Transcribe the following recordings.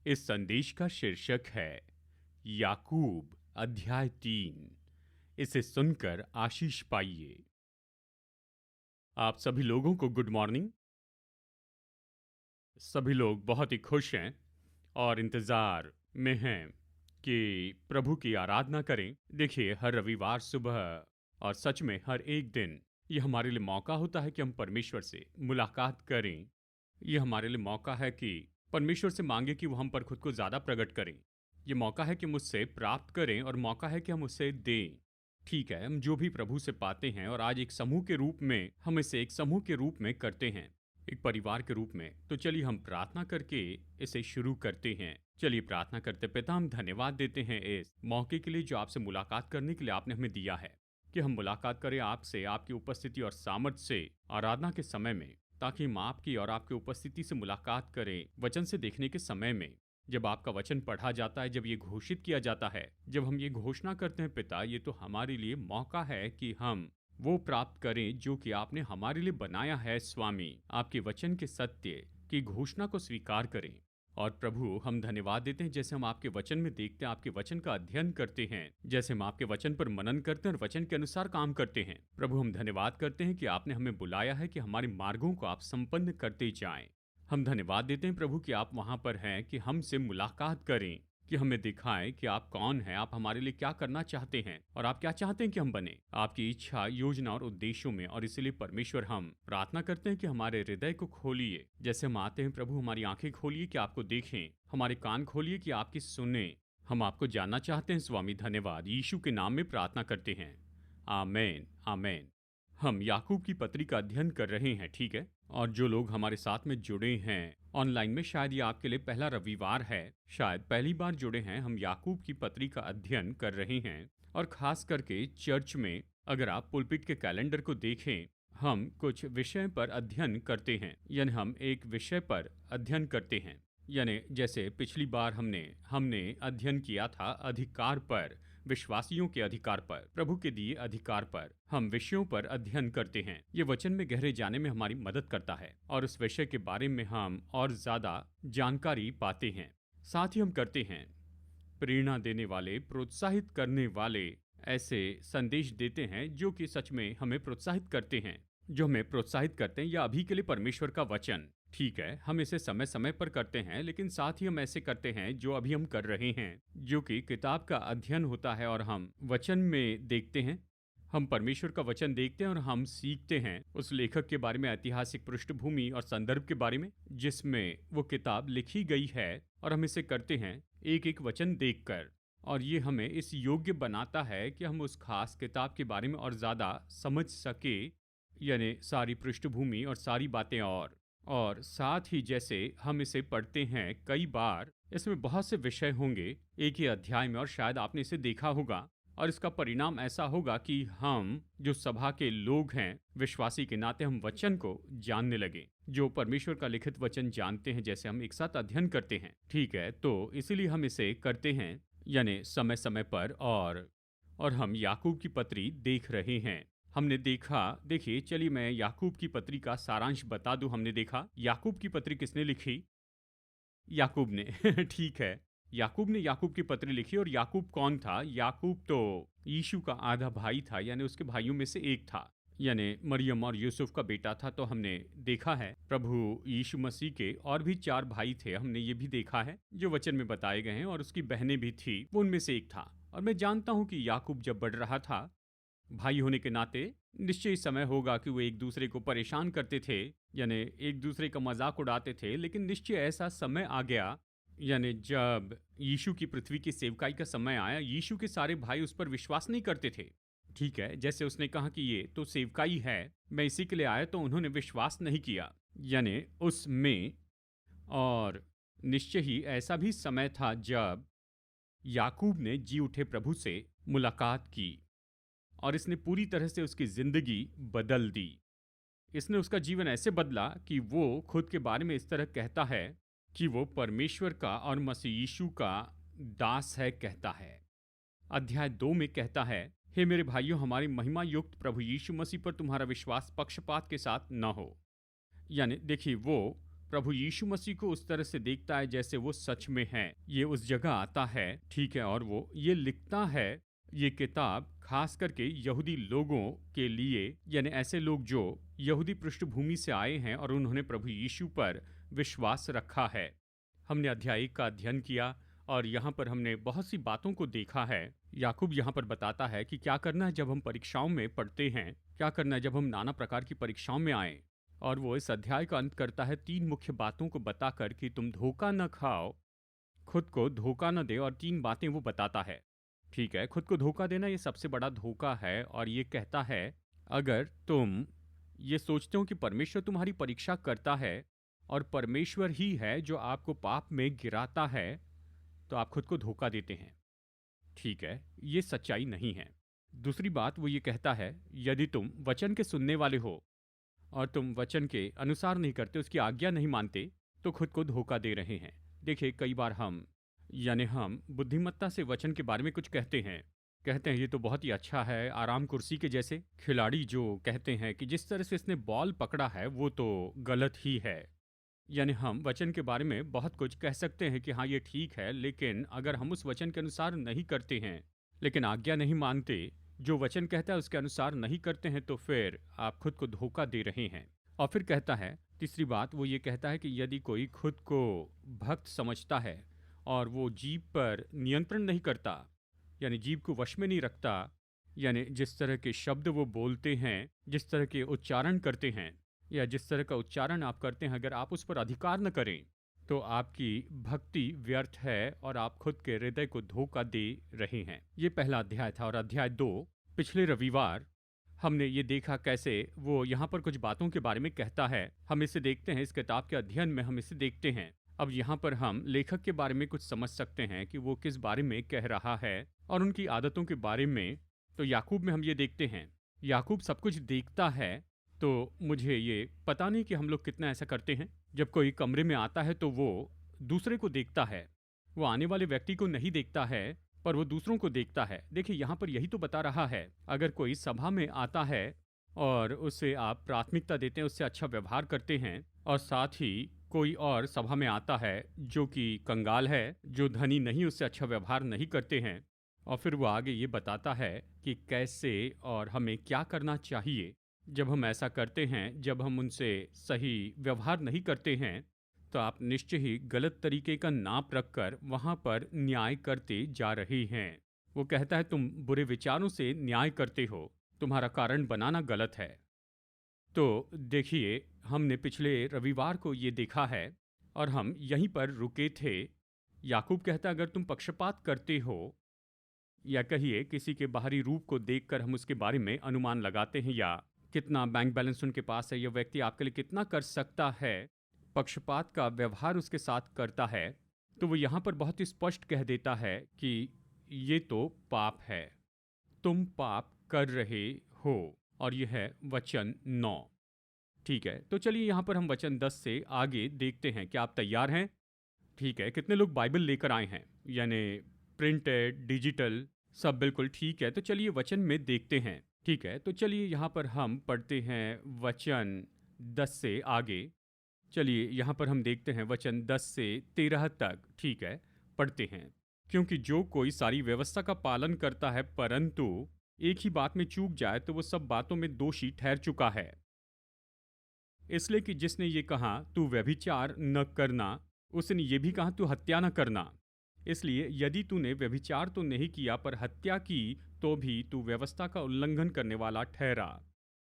इस संदेश का शीर्षक है याकूब अध्याय 3। इसे सुनकर आशीष पाइए। आप सभी लोगों को गुड मॉर्निंग। सभी लोग बहुत ही खुश हैं और इंतज़ार में हैं कि प्रभु की आराधना करें। देखिए, हर रविवार सुबह और सच में हर एक दिन ये हमारे लिए मौका होता है कि हम परमेश्वर से मुलाकात करें। ये हमारे लिए मौका है कि परमेश्वर से मांगे कि वो हम पर खुद को ज़्यादा प्रकट करें। ये मौका है कि मुझसे प्राप्त करें और मौका है कि हम उससे दें। ठीक है, हम जो भी प्रभु से पाते हैं और आज एक समूह के रूप में हम इसे एक समूह के रूप में करते हैं, एक परिवार के रूप में। तो चलिए हम प्रार्थना करके इसे शुरू करते हैं। चलिए प्रार्थना करते। पिता, हम धन्यवाद देते हैं इस मौके के लिए जो आपसे मुलाकात करने के लिए आपने हमें दिया है, कि हम मुलाकात करें आपसे, आपकी उपस्थिति और सामर्थ्य से आराधना के समय में, ताकि हम आपकी और आपकी उपस्थिति से मुलाकात करें वचन से देखने के समय में। जब आपका वचन पढ़ा जाता है, जब ये घोषित किया जाता है, जब हम ये घोषणा करते हैं पिता, ये तो हमारे लिए मौका है कि हम वो प्राप्त करें जो कि आपने हमारे लिए बनाया है। स्वामी, आपके वचन के सत्य की घोषणा को स्वीकार करें। और प्रभु, हम धन्यवाद देते हैं जैसे हम आपके वचन में देखते हैं, आपके वचन का अध्ययन करते हैं, जैसे हम आपके वचन पर मनन करते हैं और वचन के अनुसार काम करते हैं। प्रभु, हम धन्यवाद करते हैं कि आपने हमें बुलाया है कि हमारे मार्गों को आप संपन्न करते जाएं। हम धन्यवाद देते हैं प्रभु कि आप वहां पर हैं, कि हमसे मुलाकात करें, कि हमें दिखाएं कि आप कौन हैं, आप हमारे लिए क्या करना चाहते हैं और आप क्या चाहते हैं कि हम बने आपकी इच्छा, योजना और उद्देश्यों में। और इसलिए परमेश्वर, हम प्रार्थना करते हैं कि हमारे हृदय को खोलिए। जैसे हम आते हैं प्रभु, हमारी आंखें खोलिए कि आपको देखें, हमारे कान खोलिए कि आपकी सुने। हम आपको जानना चाहते हैं स्वामी। धन्यवाद, यीशु के नाम में प्रार्थना करते हैं, आमेन आमेन। हम याकूब की पत्री का अध्ययन कर रहे हैं, ठीक है। और जो लोग हमारे साथ में जुड़े हैं ऑनलाइन में, शायद ये आपके लिए पहला रविवार है, शायद पहली बार जुड़े हैं। हम याकूब की पत्री का अध्ययन कर रहे हैं और खास करके चर्च में अगर आप पुलपिट के कैलेंडर को देखें, हम कुछ विषय पर अध्ययन करते हैं, यानी हम एक विषय पर अध्ययन करते हैं। यानी जैसे पिछली बार हमने अध्ययन किया था अधिकार पर, विश्वासियों के अधिकार पर, प्रभु के दिए अधिकार पर। हम विषयों पर अध्ययन करते हैं। ये वचन में गहरे जाने में हमारी मदद करता है और उस विषय के बारे में हम और ज्यादा जानकारी पाते हैं। साथ ही हम करते हैं प्रेरणा देने वाले, प्रोत्साहित करने वाले ऐसे संदेश देते हैं जो कि सच में हमें प्रोत्साहित करते हैं, जो हमें प्रोत्साहित करते हैं। या अभी के लिए परमेश्वर का वचन, ठीक है, हम इसे समय समय पर करते हैं, लेकिन साथ ही हम ऐसे करते हैं जो अभी हम कर रहे हैं, जो कि किताब का अध्ययन होता है और हम वचन में देखते हैं। हम परमेश्वर का वचन देखते हैं और हम सीखते हैं उस लेखक के बारे में, ऐतिहासिक पृष्ठभूमि और संदर्भ के बारे में जिसमें वो किताब लिखी गई है। और हम इसे करते हैं एक एक वचन देखकर, और ये हमें इस योग्य बनाता है कि हम उस खास किताब के बारे में और ज्यादा समझ सके, यानी सारी पृष्ठभूमि और सारी बातें। और साथ ही जैसे हम इसे पढ़ते हैं कई बार, इसमें बहुत से विषय होंगे एक ही अध्याय में, और शायद आपने इसे देखा होगा। और इसका परिणाम ऐसा होगा कि हम जो सभा के लोग हैं, विश्वासी के नाते, हम वचन को जानने लगे, जो परमेश्वर का लिखित वचन जानते हैं, जैसे हम एक साथ अध्ययन करते हैं, ठीक है। तो इसीलिए हम इसे करते हैं, यानी समय समय पर। और हम याकूब की पत्री देख रहे हैं। हमने देखा, देखिए, चलिए मैं याकूब की पत्री का सारांश बता दूं। हमने देखा याकूब की पत्री किसने लिखी? याकूब ने ठीक है, याकूब ने याकूब की पत्री लिखी। और याकूब कौन था? याकूब तो यीशु का आधा भाई था, यानी उसके भाइयों में से एक था, यानी मरियम और यूसुफ का बेटा था। तो हमने देखा है प्रभु यीशु मसीह के और भी 4 भाई थे, हमने ये भी देखा है जो वचन में बताए गए हैं, और उसकी बहनें भी थी, वो उनमें से एक था। और मैं जानता हूं कि याकूब जब बढ़ रहा था, भाई होने के नाते निश्चय समय होगा कि वो एक दूसरे को परेशान करते थे, यानी एक दूसरे का मजाक उड़ाते थे। लेकिन निश्चय ऐसा समय आ गया, यानी जब यीशु की पृथ्वी की सेवकाई का समय आया, यीशु के सारे भाई उस पर विश्वास नहीं करते थे, ठीक है। जैसे उसने कहा कि ये तो सेवकाई है, मैं इसी के लिए आया, तो उन्होंने विश्वास नहीं किया, यानी उसमें। और निश्चय ही ऐसा भी समय था जब याकूब ने जी उठे प्रभु से मुलाकात की, और इसने पूरी तरह से उसकी जिंदगी बदल दी। इसने उसका जीवन ऐसे बदला कि वो खुद के बारे में इस तरह कहता है कि वो परमेश्वर का और मसीह यीशु का दास है, कहता है। अध्याय 2 में कहता है, हे मेरे भाइयों, हमारी महिमा युक्त प्रभु यीशु मसीह पर तुम्हारा विश्वास पक्षपात के साथ न हो। यानी देखिए, वो प्रभु यीशु मसीह को उस तरह से देखता है जैसे वो सच में है। ये उस जगह आता है, ठीक है, और वो ये लिखता है ये किताब खास करके यहूदी लोगों के लिए, यानी ऐसे लोग जो यहूदी पृष्ठभूमि से आए हैं और उन्होंने प्रभु यीशु पर विश्वास रखा है। हमने अध्याय 1 का अध्ययन किया और यहाँ पर हमने बहुत सी बातों को देखा है। याकूब यहाँ पर बताता है कि क्या करना है जब हम परीक्षाओं में पढ़ते हैं, क्या करना है जब हम नाना प्रकार की परीक्षाओं में आए। और वो इस अध्याय का अंत करता है 3 मुख्य बातों को बताकर कि तुम धोखा न खाओ, खुद को धोखा न दे, और 3 बातें वो बताता है। ठीक है, खुद को धोखा देना ये सबसे बड़ा धोखा है, और ये कहता है अगर तुम ये सोचते हो कि परमेश्वर तुम्हारी परीक्षा करता है और परमेश्वर ही है जो आपको पाप में गिराता है, तो आप खुद को धोखा देते हैं। ठीक है, ये सच्चाई नहीं है। दूसरी बात वो ये कहता है यदि तुम वचन के सुनने वाले हो और तुम वचन के अनुसार नहीं करते, उसकी आज्ञा नहीं मानते, तो खुद को धोखा दे रहे हैं। देखिए, कई बार हम बुद्धिमत्ता से वचन के बारे में कुछ कहते हैं ये तो बहुत ही अच्छा है, आराम कुर्सी के जैसे खिलाड़ी जो कहते हैं कि जिस तरह से इसने बॉल पकड़ा है वो तो गलत ही है। यानी हम वचन के बारे में बहुत कुछ कह सकते हैं कि हाँ ये ठीक है, लेकिन अगर हम उस वचन के अनुसार नहीं करते हैं, लेकिन आज्ञा नहीं मानते, जो वचन कहता है उसके अनुसार नहीं करते हैं, तो फिर आप खुद को धोखा दे रहे हैं। और फिर कहता है, तीसरी बात वो ये कहता है कि यदि कोई खुद को भक्त समझता है और वो जीभ पर नियंत्रण नहीं करता, यानी जीभ को वश में नहीं रखता, यानी जिस तरह के शब्द वो बोलते हैं, जिस तरह के उच्चारण करते हैं, या जिस तरह का उच्चारण आप करते हैं, अगर आप उस पर अधिकार न करें तो आपकी भक्ति व्यर्थ है और आप खुद के हृदय को धोखा दे रहे हैं। ये पहला अध्याय था। और अध्याय 2, पिछले रविवार हमने ये देखा कैसे वो यहाँ पर कुछ बातों के बारे में कहता है। हम इसे देखते हैं, इस किताब के अध्ययन में हम इसे देखते हैं। अब यहाँ पर हम लेखक के बारे में कुछ समझ सकते हैं कि वो किस बारे में कह रहा है और उनकी आदतों के बारे में। तो याकूब में हम ये देखते हैं, याकूब सब कुछ देखता है। तो मुझे ये पता नहीं कि हम लोग कितना ऐसा करते हैं, जब कोई कमरे में आता है तो वो दूसरे को देखता है, वो आने वाले व्यक्ति को नहीं देखता है पर वो दूसरों को देखता है। देखिए, यहाँ पर यही तो बता रहा है, अगर कोई सभा में आता है और उसे आप प्राथमिकता देते हैं, उससे अच्छा व्यवहार करते हैं, और साथ ही कोई और सभा में आता है जो कि कंगाल है, जो धनी नहीं, उससे अच्छा व्यवहार नहीं करते हैं, और फिर वो आगे ये बताता है कि कैसे और हमें क्या करना चाहिए जब हम ऐसा करते हैं। जब हम उनसे सही व्यवहार नहीं करते हैं तो आप निश्चय ही गलत तरीके का नाप रखकर वहाँ पर न्याय करते जा रहे हैं। वो कहता है तुम बुरे विचारों से न्याय करते हो, तुम्हारा कारण बनाना गलत है। तो देखिए, हमने पिछले रविवार को ये देखा है और हम यहीं पर रुके थे। याकूब कहता है अगर तुम पक्षपात करते हो, या कहिए किसी के बाहरी रूप को देखकर हम उसके बारे में अनुमान लगाते हैं, या कितना बैंक बैलेंस उनके पास है, यह व्यक्ति आपके लिए कितना कर सकता है, पक्षपात का व्यवहार उसके साथ करता है, तो वो यहाँ पर बहुत ही स्पष्ट कह देता है कि ये तो पाप है, तुम पाप कर रहे हो। और यह है वचन 9। ठीक है, तो चलिए यहाँ पर हम वचन 10 से आगे देखते हैं। क्या आप तैयार हैं? ठीक है, कितने लोग बाइबल लेकर आए हैं, यानी प्रिंटेड, डिजिटल, सब बिल्कुल ठीक है। तो चलिए वचन में देखते हैं। ठीक है, तो चलिए यहाँ पर हम पढ़ते हैं वचन 10 से आगे। चलिए यहाँ पर हम देखते हैं वचन 10 से 13 तक। ठीक है, पढ़ते हैं। क्योंकि जो कोई सारी व्यवस्था का पालन करता है परंतु एक ही बात में चूक जाए तो वो सब बातों में दोषी ठहर चुका है। इसलिए कि जिसने ये कहा तू व्यभिचार न करना, उसने ये भी कहा तू हत्या न करना। इसलिए यदि तूने व्यभिचार तो नहीं किया पर हत्या की, तो भी तू व्यवस्था का उल्लंघन करने वाला ठहरा।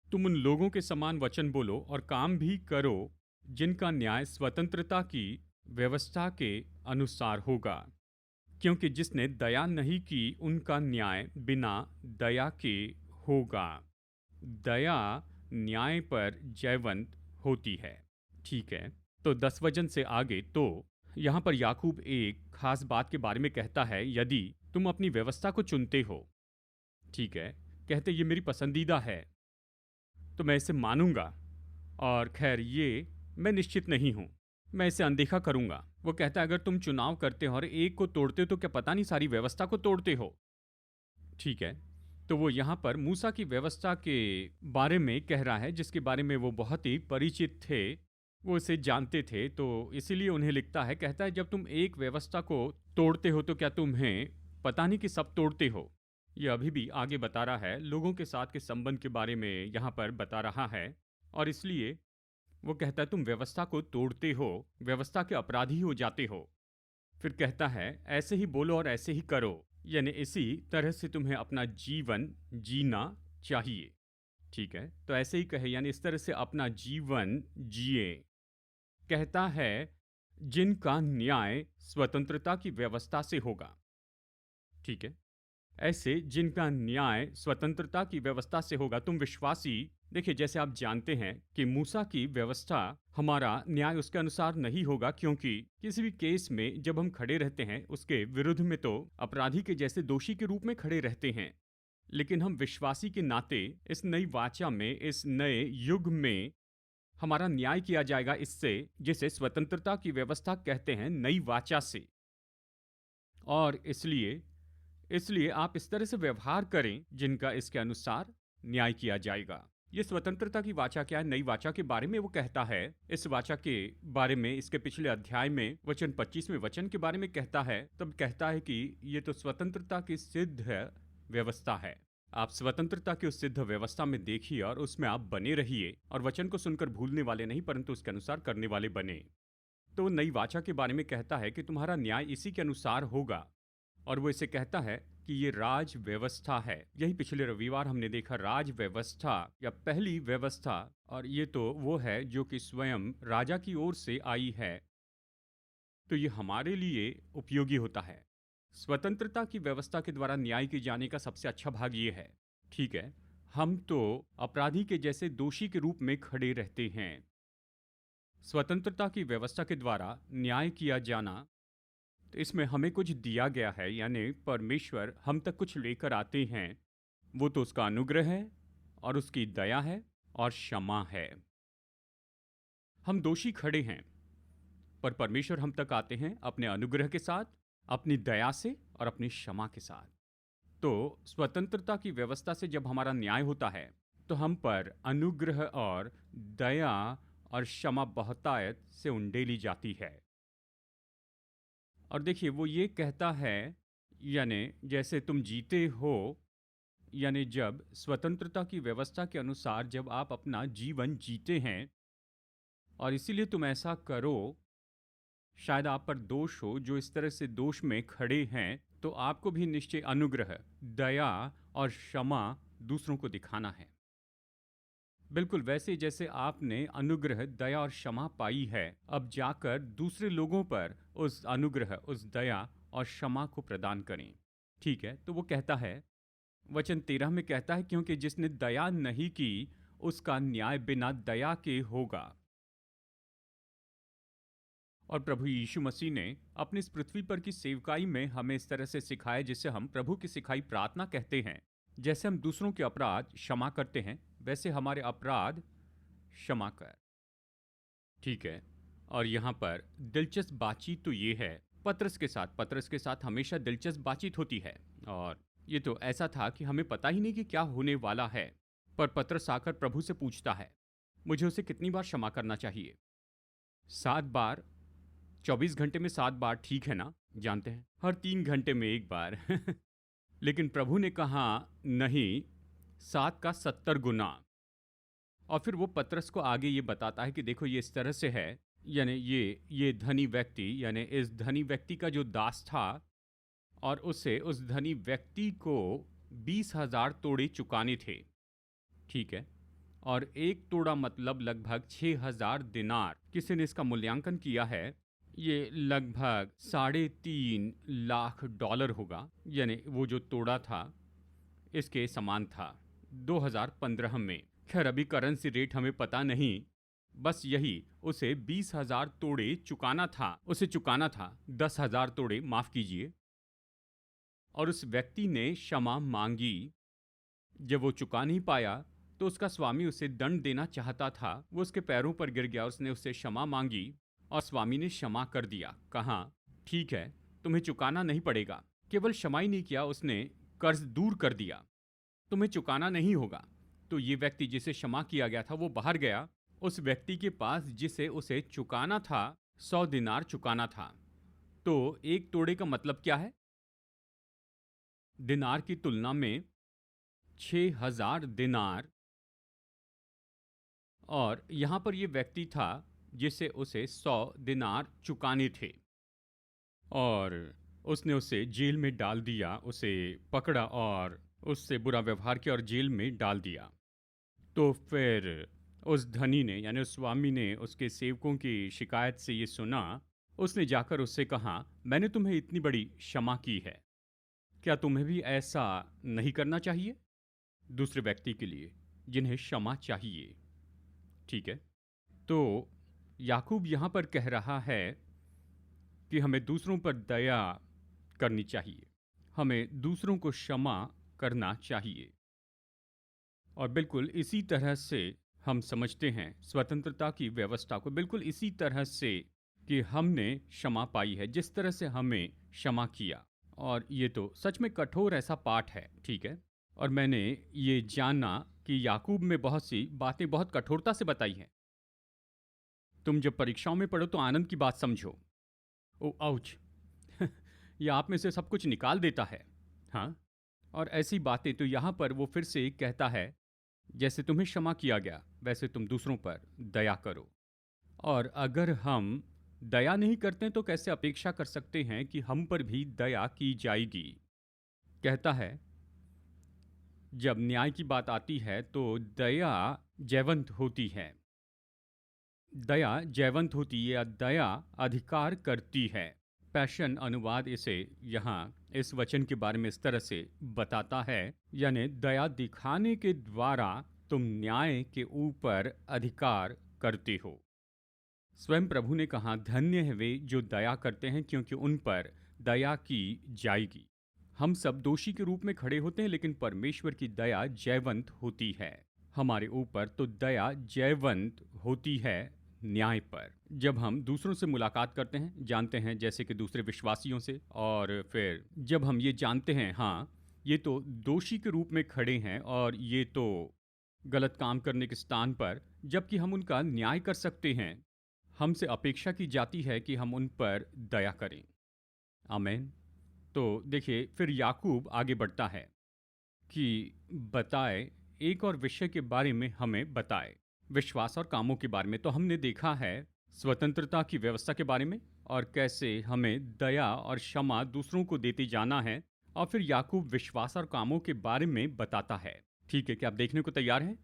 तुम उन लोगों के समान वचन बोलो और काम भी करो जिनका न्याय स्वतंत्रता की व्यवस्था के अनुसार होगा, क्योंकि जिसने दया नहीं की उनका न्याय बिना दया के होगा। दया न्याय पर जयवंत होती है। ठीक है, तो 10 वचन से आगे तो यहाँ पर याकूब एक खास बात के बारे में कहता है, यदि तुम अपनी व्यवस्था को चुनते हो, ठीक है, कहते ये मेरी पसंदीदा है तो मैं इसे मानूंगा, और खैर ये मैं निश्चित नहीं हूं, मैं इसे अनदेखा करूंगा। वो कहता है अगर तुम चुनाव करते हो और एक को तोड़ते हो तो क्या पता नहीं सारी व्यवस्था को तोड़ते हो। ठीक है, तो वो यहाँ पर मूसा की व्यवस्था के बारे में कह रहा है, जिसके बारे में वो बहुत ही परिचित थे। वो इसे जानते थे, तो इसीलिए उन्हें लिखता है, कहता है जब तुम एक व्यवस्था को तोड़ते हो तो क्या तुम्हें पता नहीं कि सब तोड़ते हो। ये अभी भी आगे बता रहा है, लोगों के साथ के संबंध के बारे में यहाँ पर बता रहा है। और इसलिए वो कहता है तुम व्यवस्था को तोड़ते हो, व्यवस्था के अपराधी हो जाते हो। फिर कहता है ऐसे ही बोलो और ऐसे ही करो, यानी इसी तरह से तुम्हें अपना जीवन जीना चाहिए। ठीक है, तो ऐसे ही कहे, यानी इस तरह से अपना जीवन जिए। कहता है जिनका न्याय स्वतंत्रता की व्यवस्था से होगा। ठीक है, ऐसे जिनका न्याय स्वतंत्रता की व्यवस्था से होगा। तुम विश्वासी, देखिए जैसे आप जानते हैं कि मूसा की व्यवस्था, हमारा न्याय उसके अनुसार नहीं होगा, क्योंकि किसी भी केस में जब हम खड़े रहते हैं उसके विरुद्ध में तो अपराधी के जैसे दोषी के रूप में खड़े रहते हैं। लेकिन हम विश्वासी के नाते इस नई वाचा में, इस नए युग में हमारा न्याय किया जाएगा इससे, जिसे स्वतंत्रता की व्यवस्था कहते हैं, नई वाचा से। और इसलिए इसलिए आप इस तरह से व्यवहार करें जिनका इसके अनुसार न्याय किया जाएगा। ये स्वतंत्रता की वाचा क्या है, नई वाचा के बारे में वो कहता है। इस वाचा के बारे में इसके पिछले अध्याय में वचन 25 में वचन के बारे में कहता है। तब कहता है कि ये तो स्वतंत्रता की सिद्ध व्यवस्था है। आप स्वतंत्रता की उस सिद्ध व्यवस्था में देखिए और उसमें आप बने रहिए, और वचन को सुनकर भूलने वाले नहीं परंतु उसके अनुसार करने वाले बने। तो नई वाचा के बारे में कहता है कि तुम्हारा न्याय इसी के अनुसार होगा। और वो इसे कहता है कि ये राज व्यवस्था है। यही पिछले रविवार हमने देखा, राज व्यवस्था या पहली व्यवस्था। और ये तो वो है जो कि स्वयं राजा की ओर से आई है। तो ये हमारे लिए उपयोगी होता है। स्वतंत्रता की व्यवस्था के द्वारा न्याय किए जाने का सबसे अच्छा भाग ये है, ठीक है, हम तो अपराधी के जैसे दोषी के रूप में खड़े रहते हैं। स्वतंत्रता की व्यवस्था के द्वारा न्याय किया जाना, तो इसमें हमें कुछ दिया गया है, यानी परमेश्वर हम तक कुछ लेकर आते हैं। वो तो उसका अनुग्रह है और उसकी दया है और क्षमा है। हम दोषी खड़े हैं, पर परमेश्वर हम तक आते हैं अपने अनुग्रह के साथ, अपनी दया से और अपनी क्षमा के साथ। तो स्वतंत्रता की व्यवस्था से जब हमारा न्याय होता है तो हम पर अनुग्रह और दया और क्षमा बहुतायत से उंडेली जाती है। और देखिए वो ये कहता है, यानी जैसे तुम जीते हो, यानी जब स्वतंत्रता की व्यवस्था के अनुसार जब आप अपना जीवन जीते हैं और इसीलिए तुम ऐसा करो, शायद आप पर दोष हो, जो इस तरह से दोष में खड़े हैं, तो आपको भी निश्चय अनुग्रह, दया और क्षमा दूसरों को दिखाना है। बिल्कुल वैसे जैसे आपने अनुग्रह, दया और क्षमा पाई है, अब जाकर दूसरे लोगों पर उस अनुग्रह, उस दया और क्षमा को प्रदान करें। ठीक है, तो वो कहता है, वचन 13 में कहता है, क्योंकि जिसने दया नहीं की उसका न्याय बिना दया के होगा। और प्रभु यीशु मसीह ने अपनी इस पृथ्वी पर की सेवकाई में हमें इस तरह से सिखाया, जिसे हम प्रभु की सिखाई प्रार्थना कहते हैं। जैसे हम दूसरों के अपराध क्षमा करते हैं, वैसे हमारे अपराध क्षमा कर। ठीक है, और यहाँ पर दिलचस्प बातचीत तो ये है, पतरस के साथ हमेशा दिलचस्प बातचीत होती है। और ये तो ऐसा था कि हमें पता ही नहीं कि क्या होने वाला है, पर पतरस आकर प्रभु से पूछता है, मुझे उसे कितनी बार क्षमा करना चाहिए? 7 बार? 24 घंटे में 7 बार ठीक है ना? जानते हैं, हर 3 घंटे में 1 बार। लेकिन प्रभु ने कहा नहीं, 7 का 70 गुना। और फिर वो पतरस को आगे ये बताता है कि देखो ये इस तरह से है, यानी ये धनी व्यक्ति, यानी इस धनी व्यक्ति का जो दास था, और उसे, उस धनी व्यक्ति को 20,000 तोड़े चुकाने थे। ठीक है, और एक तोड़ा मतलब लगभग 6,000 दिनार। किसी ने इसका मूल्यांकन किया है, ये लगभग $3.5 लाख होगा, यानी वो जो तोड़ा था इसके समान था 2015 में। खैर अभी करेंसी रेट हमें पता नहीं, बस यही, उसे 20,000 तोड़े चुकाना था, उसे चुकाना था 10,000 तोड़े, माफ कीजिए। और उस व्यक्ति ने क्षमा मांगी। जब वो चुका नहीं पाया तो उसका स्वामी उसे दंड देना चाहता था। वो उसके पैरों पर गिर गया, उसने उससे क्षमा मांगी और स्वामी ने क्षमा कर दिया। कहा ठीक है, तुम्हें चुकाना नहीं पड़ेगा। केवल क्षमा ही नहीं किया, उसने कर्ज दूर कर दिया, तुम्हें चुकाना नहीं होगा। तो ये व्यक्ति जिसे क्षमा किया गया था वो बाहर गया उस व्यक्ति के पास जिसे उसे चुकाना था 100 दिनार चुकाना था। तो एक तोड़े का मतलब क्या है? दिनार की तुलना में 6000 दिनार। और यहां पर यह व्यक्ति था जिसे उसे 100 दिनार चुकाने थे, और उसने उसे जेल में डाल दिया, उसे पकड़ा और उससे बुरा व्यवहार किया और जेल में डाल दिया। तो फिर उस धनी ने यानी उस स्वामी ने उसके सेवकों की शिकायत से ये सुना। उसने जाकर उससे कहा, मैंने तुम्हें इतनी बड़ी क्षमा की है, क्या तुम्हें भी ऐसा नहीं करना चाहिए? दूसरे व्यक्ति के लिए जिन्हें क्षमा चाहिए। ठीक है, तो याकूब यहां पर कह रहा है कि हमें दूसरों पर दया करनी चाहिए, हमें दूसरों को क्षमा करना चाहिए। और बिल्कुल इसी तरह से हम समझते हैं स्वतंत्रता की व्यवस्था को, बिल्कुल इसी तरह से कि हमने क्षमा पाई है जिस तरह से हमें क्षमा किया। और ये तो सच में कठोर ऐसा पाठ है, ठीक है। और मैंने ये जाना कि याकूब में बहुत सी बातें बहुत कठोरता से बताई हैं। तुम जब परीक्षाओं में पढ़ो तो आनंद की बात समझो। ओ आउच ये आप में से सब कुछ निकाल देता है। हाँ, और ऐसी बातें तो यहाँ पर वो फिर से कहता है, जैसे तुम्हें क्षमा किया गया वैसे तुम दूसरों पर दया करो। और अगर हम दया नहीं करते तो कैसे अपेक्षा कर सकते हैं कि हम पर भी दया की जाएगी? कहता है जब न्याय की बात आती है तो दया जयवंत होती है। दया जयवंत होती है या दया अधिकार करती है। पैशन अनुवाद इसे यहाँ इस वचन के बारे में इस तरह से बताता है, यानी दया दिखाने के द्वारा तुम न्याय के ऊपर अधिकार करते हो। स्वयं प्रभु ने कहा, धन्य है वे जो दया करते हैं क्योंकि उन पर दया की जाएगी। हम सब दोषी के रूप में खड़े होते हैं, लेकिन परमेश्वर की दया जयवंत होती है हमारे ऊपर। तो दया जयवंत होती है न्याय पर। जब हम दूसरों से मुलाकात करते हैं, जानते हैं जैसे कि दूसरे विश्वासियों से, और फिर जब हम ये जानते हैं हाँ ये तो दोषी के रूप में खड़े हैं और ये तो गलत काम करने के स्थान पर, जबकि हम उनका न्याय कर सकते हैं, हमसे अपेक्षा की जाती है कि हम उन पर दया करें। आमीन। तो देखिए फिर याकूब आगे बढ़ता है कि बताए एक और विषय के बारे में हमें बताए, विश्वास और कामों के बारे में। तो हमने देखा है स्वतंत्रता की व्यवस्था के बारे में और कैसे हमें दया और क्षमा दूसरों को देते जाना है। और फिर याकूब विश्वास और कामों के बारे में बताता है। ठीक है, क्या आप देखने को तैयार हैं?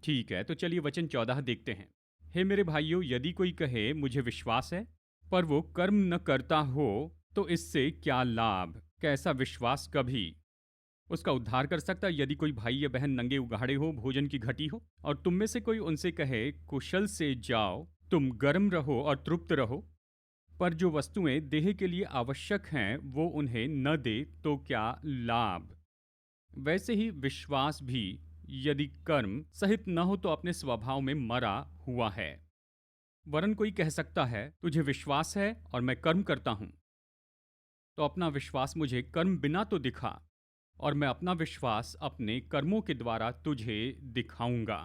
ठीक है, तो चलिए वचन 14 देखते हैं। हे मेरे भाइयों, यदि कोई कहे मुझे विश्वास है पर वो कर्म न करता हो तो इससे क्या लाभ? कैसा विश्वास कभी उसका उद्धार कर सकता है? यदि कोई भाई या बहन नंगे उगाड़े हो, भोजन की घटी हो, और तुम में से कोई उनसे कहे कुशल से जाओ, तुम गर्म रहो और तृप्त रहो, पर जो वस्तुएं देह के लिए आवश्यक हैं वो उन्हें न दे तो क्या लाभ? वैसे ही विश्वास भी यदि कर्म सहित न हो तो अपने स्वभाव में मरा हुआ है। वरन कोई कह सकता है तुझे विश्वास है और मैं कर्म करता हूं, तो अपना विश्वास मुझे कर्म बिना तो दिखा, और मैं अपना विश्वास अपने कर्मों के द्वारा तुझे दिखाऊंगा।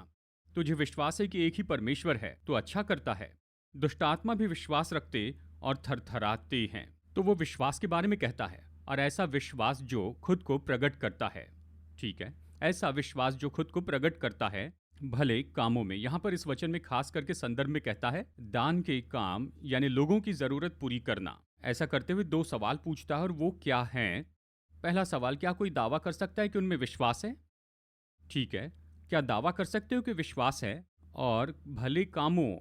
तुझे विश्वास है कि एक ही परमेश्वर है, तो अच्छा करता है। दुष्टात्मा भी विश्वास रखते और थरथराते हैं। तो वो विश्वास के बारे में कहता है, और ऐसा विश्वास जो खुद को प्रकट करता है। ठीक है, ऐसा विश्वास जो खुद को प्रकट करता है भले कामों में। यहां पर इस वचन में खास करके संदर्भ में कहता है दान के काम, यानी लोगों की जरूरत पूरी करना। ऐसा करते हुए दो सवाल पूछता है, और वो क्या है? पहला सवाल, क्या कोई दावा कर सकता है कि उनमें विश्वास है? ठीक है, क्या दावा कर सकते हो कि विश्वास है और भले कामों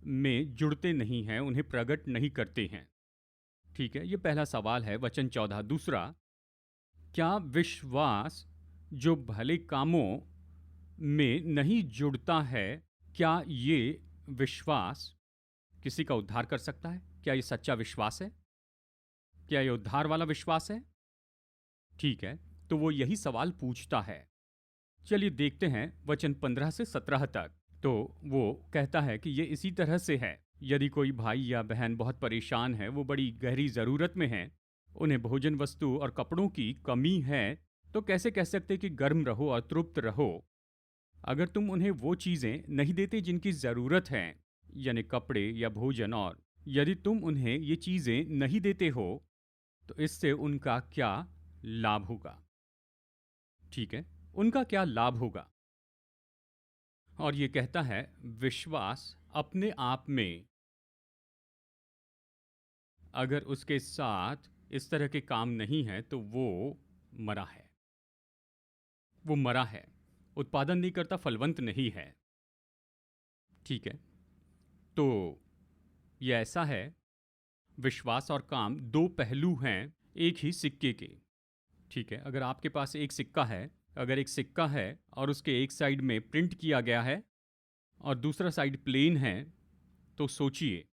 में जुड़ते नहीं हैं, उन्हें प्रकट नहीं करते हैं? ठीक है, ये पहला सवाल है, वचन 14। दूसरा, क्या विश्वास जो भले कामों में नहीं जुड़ता है, क्या ये विश्वास किसी का उद्धार कर सकता है? क्या ये सच्चा विश्वास है? क्या ये उद्धार वाला विश्वास है? ठीक है, तो वो यही सवाल पूछता है। चलिए देखते हैं वचन 15 से 17 तक। तो वो कहता है कि ये इसी तरह से है, यदि कोई भाई या बहन बहुत परेशान है, वो बड़ी गहरी ज़रूरत में है, उन्हें भोजन वस्तु और कपड़ों की कमी है, तो कैसे कह सकते कि गर्म रहो और तृप्त रहो? अगर तुम उन्हें वो चीज़ें नहीं देते जिनकी ज़रूरत है, यानी कपड़े या भोजन, और यदि तुम उन्हें ये चीज़ें नहीं देते हो, तो इससे उनका क्या लाभ होगा? ठीक है, उनका क्या लाभ होगा? और ये कहता है, विश्वास अपने आप में अगर उसके साथ इस तरह के काम नहीं है तो वो मरा है। वो मरा है, उत्पादन नहीं करता, फलवंत नहीं है। ठीक है, तो ये ऐसा है, विश्वास और काम दो पहलू हैं एक ही सिक्के के। ठीक है, अगर आपके पास एक सिक्का है, अगर एक सिक्का है और उसके एक साइड में प्रिंट किया गया है और दूसरा साइड प्लेन है, तो सोचिए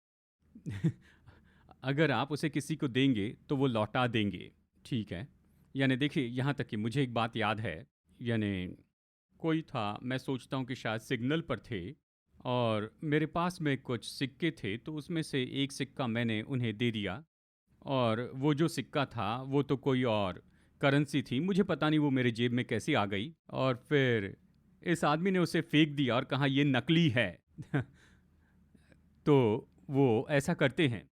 अगर आप उसे किसी को देंगे तो वो लौटा देंगे। ठीक है, यानी देखिए, यहाँ तक कि मुझे एक बात याद है, यानी कोई था, मैं सोचता हूँ कि शायद सिग्नल पर थे, और मेरे पास में कुछ सिक्के थे, तो उसमें से एक सिक्का मैंने उन्हें दे दिया, और वो जो सिक्का था वो तो कोई और करेंसी थी, मुझे पता नहीं वो मेरे जेब में कैसे आ गई, और फिर इस आदमी ने उसे फेंक दिया और कहा ये नकली है। तो वो ऐसा करते हैं।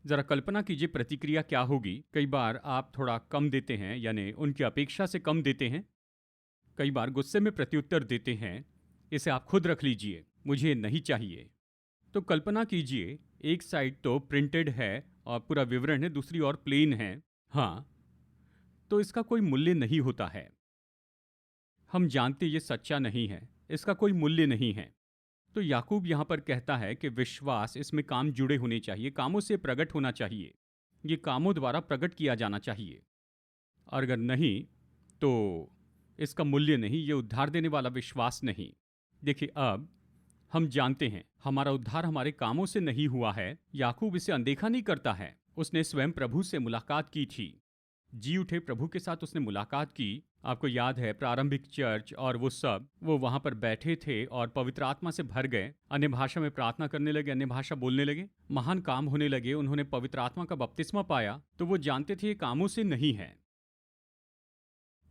ज़रा कल्पना कीजिए प्रतिक्रिया क्या होगी। कई बार आप थोड़ा कम देते हैं, यानी उनकी अपेक्षा से कम देते हैं, कई बार गुस्से में प्रत्युत्तर देते हैं, इसे आप खुद रख लीजिए, मुझे नहीं चाहिए। तो कल्पना कीजिए, एक साइड तो प्रिंटेड है और पूरा विवरण है, दूसरी ओर प्लेन है। हाँ, तो इसका कोई मूल्य नहीं होता है। हम जानते ये सच्चा नहीं है, इसका कोई मूल्य नहीं है। तो याकूब यहाँ पर कहता है कि विश्वास, इसमें काम जुड़े होने चाहिए, कामों से प्रकट होना चाहिए, ये कामों द्वारा प्रकट किया जाना चाहिए, और अगर नहीं तो इसका मूल्य नहीं, ये उद्धार देने वाला विश्वास नहीं। देखिए, अब हम जानते हैं हमारा उद्धार हमारे कामों से नहीं हुआ है। याकूब इसे अनदेखा नहीं करता है, उसने स्वयं प्रभु से मुलाकात की थी, जी उठे प्रभु के साथ उसने मुलाकात की। आपको याद है प्रारंभिक चर्च और वो सब, वो वहां पर बैठे थे और पवित्र आत्मा से भर गए, अन्य भाषा में प्रार्थना करने लगे, अन्य भाषा बोलने लगे, महान काम होने लगे, उन्होंने पवित्र आत्मा का बपतिस्मा पाया। तो वो जानते थे ये कामों से नहीं है,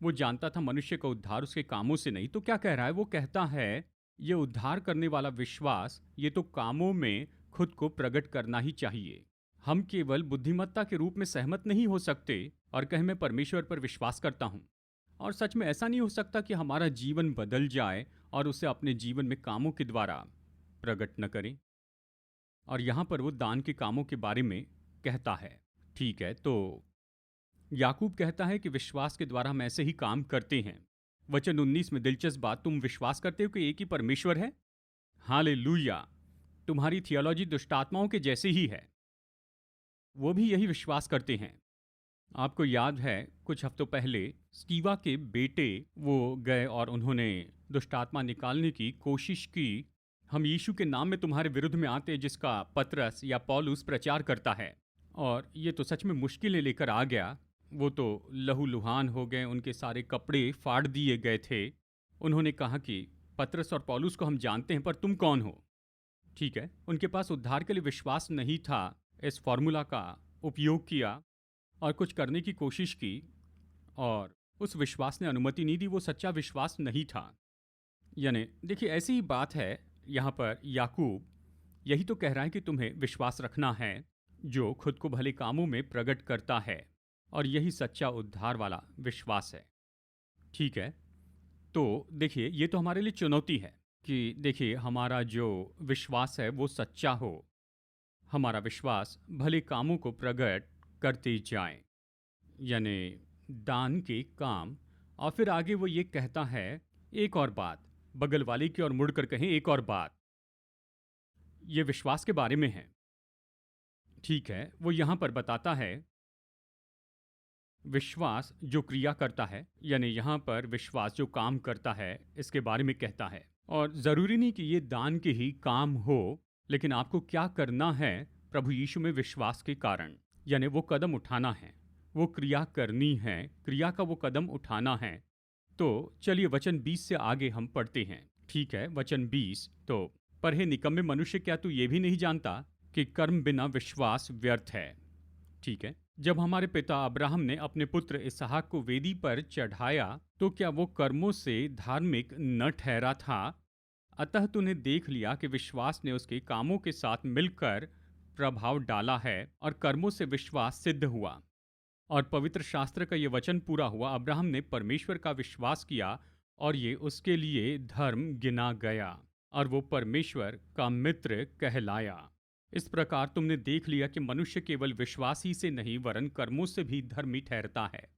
वो जानता था मनुष्य का उद्धार उसके कामों से नहीं। तो क्या कह रहा है? वो कहता है ये उद्धार करने वाला विश्वास, ये तो कामों में खुद को प्रकट करना ही चाहिए। हम केवल बुद्धिमत्ता के रूप में सहमत नहीं हो सकते और कहें मैं परमेश्वर पर विश्वास करता हूं, और सच में ऐसा नहीं हो सकता कि हमारा जीवन बदल जाए और उसे अपने जीवन में कामों के द्वारा प्रकट न करें। और यहां पर वो दान के कामों के बारे में कहता है। ठीक है, तो याकूब कहता है कि विश्वास के द्वारा हम ऐसे ही काम करते हैं। वचन 19 में दिलचस्प बात, तुम विश्वास करते हो कि एक ही परमेश्वर है? हालेलुया! तुम्हारी थियोलॉजी दुष्टात्माओं के जैसे ही है, वो भी यही विश्वास करते हैं। आपको याद है कुछ हफ्तों पहले स्कीवा के बेटे वो गए और उन्होंने दुष्टात्मा निकालने की कोशिश की। हम यीशु के नाम में तुम्हारे विरुद्ध में आते, जिसका पतरस या पौलुस प्रचार करता है, और ये तो सच में मुश्किलें लेकर आ गया। वो तो लहूलुहान हो गए, उनके सारे कपड़े फाड़ दिए गए थे। उन्होंने कहा कि पतरस और पौलुस को हम जानते हैं, पर तुम कौन हो? ठीक है, उनके पास उद्धार के लिए विश्वास नहीं था। इस फॉर्मूला का उपयोग किया और कुछ करने की कोशिश की, और उस विश्वास ने अनुमति नहीं दी, वो सच्चा विश्वास नहीं था। यानी देखिए, ऐसी ही बात है यहाँ पर। याकूब यही तो कह रहा है कि तुम्हें विश्वास रखना है जो खुद को भले कामों में प्रकट करता है, और यही सच्चा उद्धार वाला विश्वास है। ठीक है, तो देखिए, ये तो हमारे लिए चुनौती है कि देखिए हमारा जो विश्वास है वो सच्चा हो, हमारा विश्वास भले कामों को प्रकट करते जाए, यानी दान के काम। और फिर आगे वो ये कहता है, एक और बात, बगल वाले की ओर मुड़कर कहें एक और बात, ये विश्वास के बारे में है। ठीक है, वो यहां पर बताता है विश्वास जो क्रिया करता है, यानी यहां पर विश्वास जो काम करता है, इसके बारे में कहता है। और जरूरी नहीं कि ये दान के ही काम हो, लेकिन आपको क्या करना है प्रभु यीशु में विश्वास के कारण, यानी वो कदम उठाना है, वो क्रिया करनी है, क्रिया का वो कदम उठाना है। तो चलिए वचन 20 से आगे हम पढ़ते हैं। ठीक है, वचन 20, तो पर हे निकम्मे मनुष्य, क्या तू ये भी नहीं जानता कि कर्म बिना विश्वास व्यर्थ है? ठीक है, जब हमारे पिता अब्राहम ने अपने पुत्र इसहाक को वेदी पर चढ़ाया, तो क्या वो कर्मों से धार्मिक न ठहरा था? अतः तूने देख लिया कि विश्वास ने उसके कामों के साथ मिलकर प्रभाव डाला है और कर्मों से विश्वास सिद्ध हुआ। और पवित्र शास्त्र का ये वचन पूरा हुआ, अब्राहम ने परमेश्वर का विश्वास किया और ये उसके लिए धर्म गिना गया और वो परमेश्वर का मित्र कहलाया। इस प्रकार तुमने देख लिया कि मनुष्य केवल विश्वास ही से नहीं वरन कर्मों से भी धर्मी ठहरता है।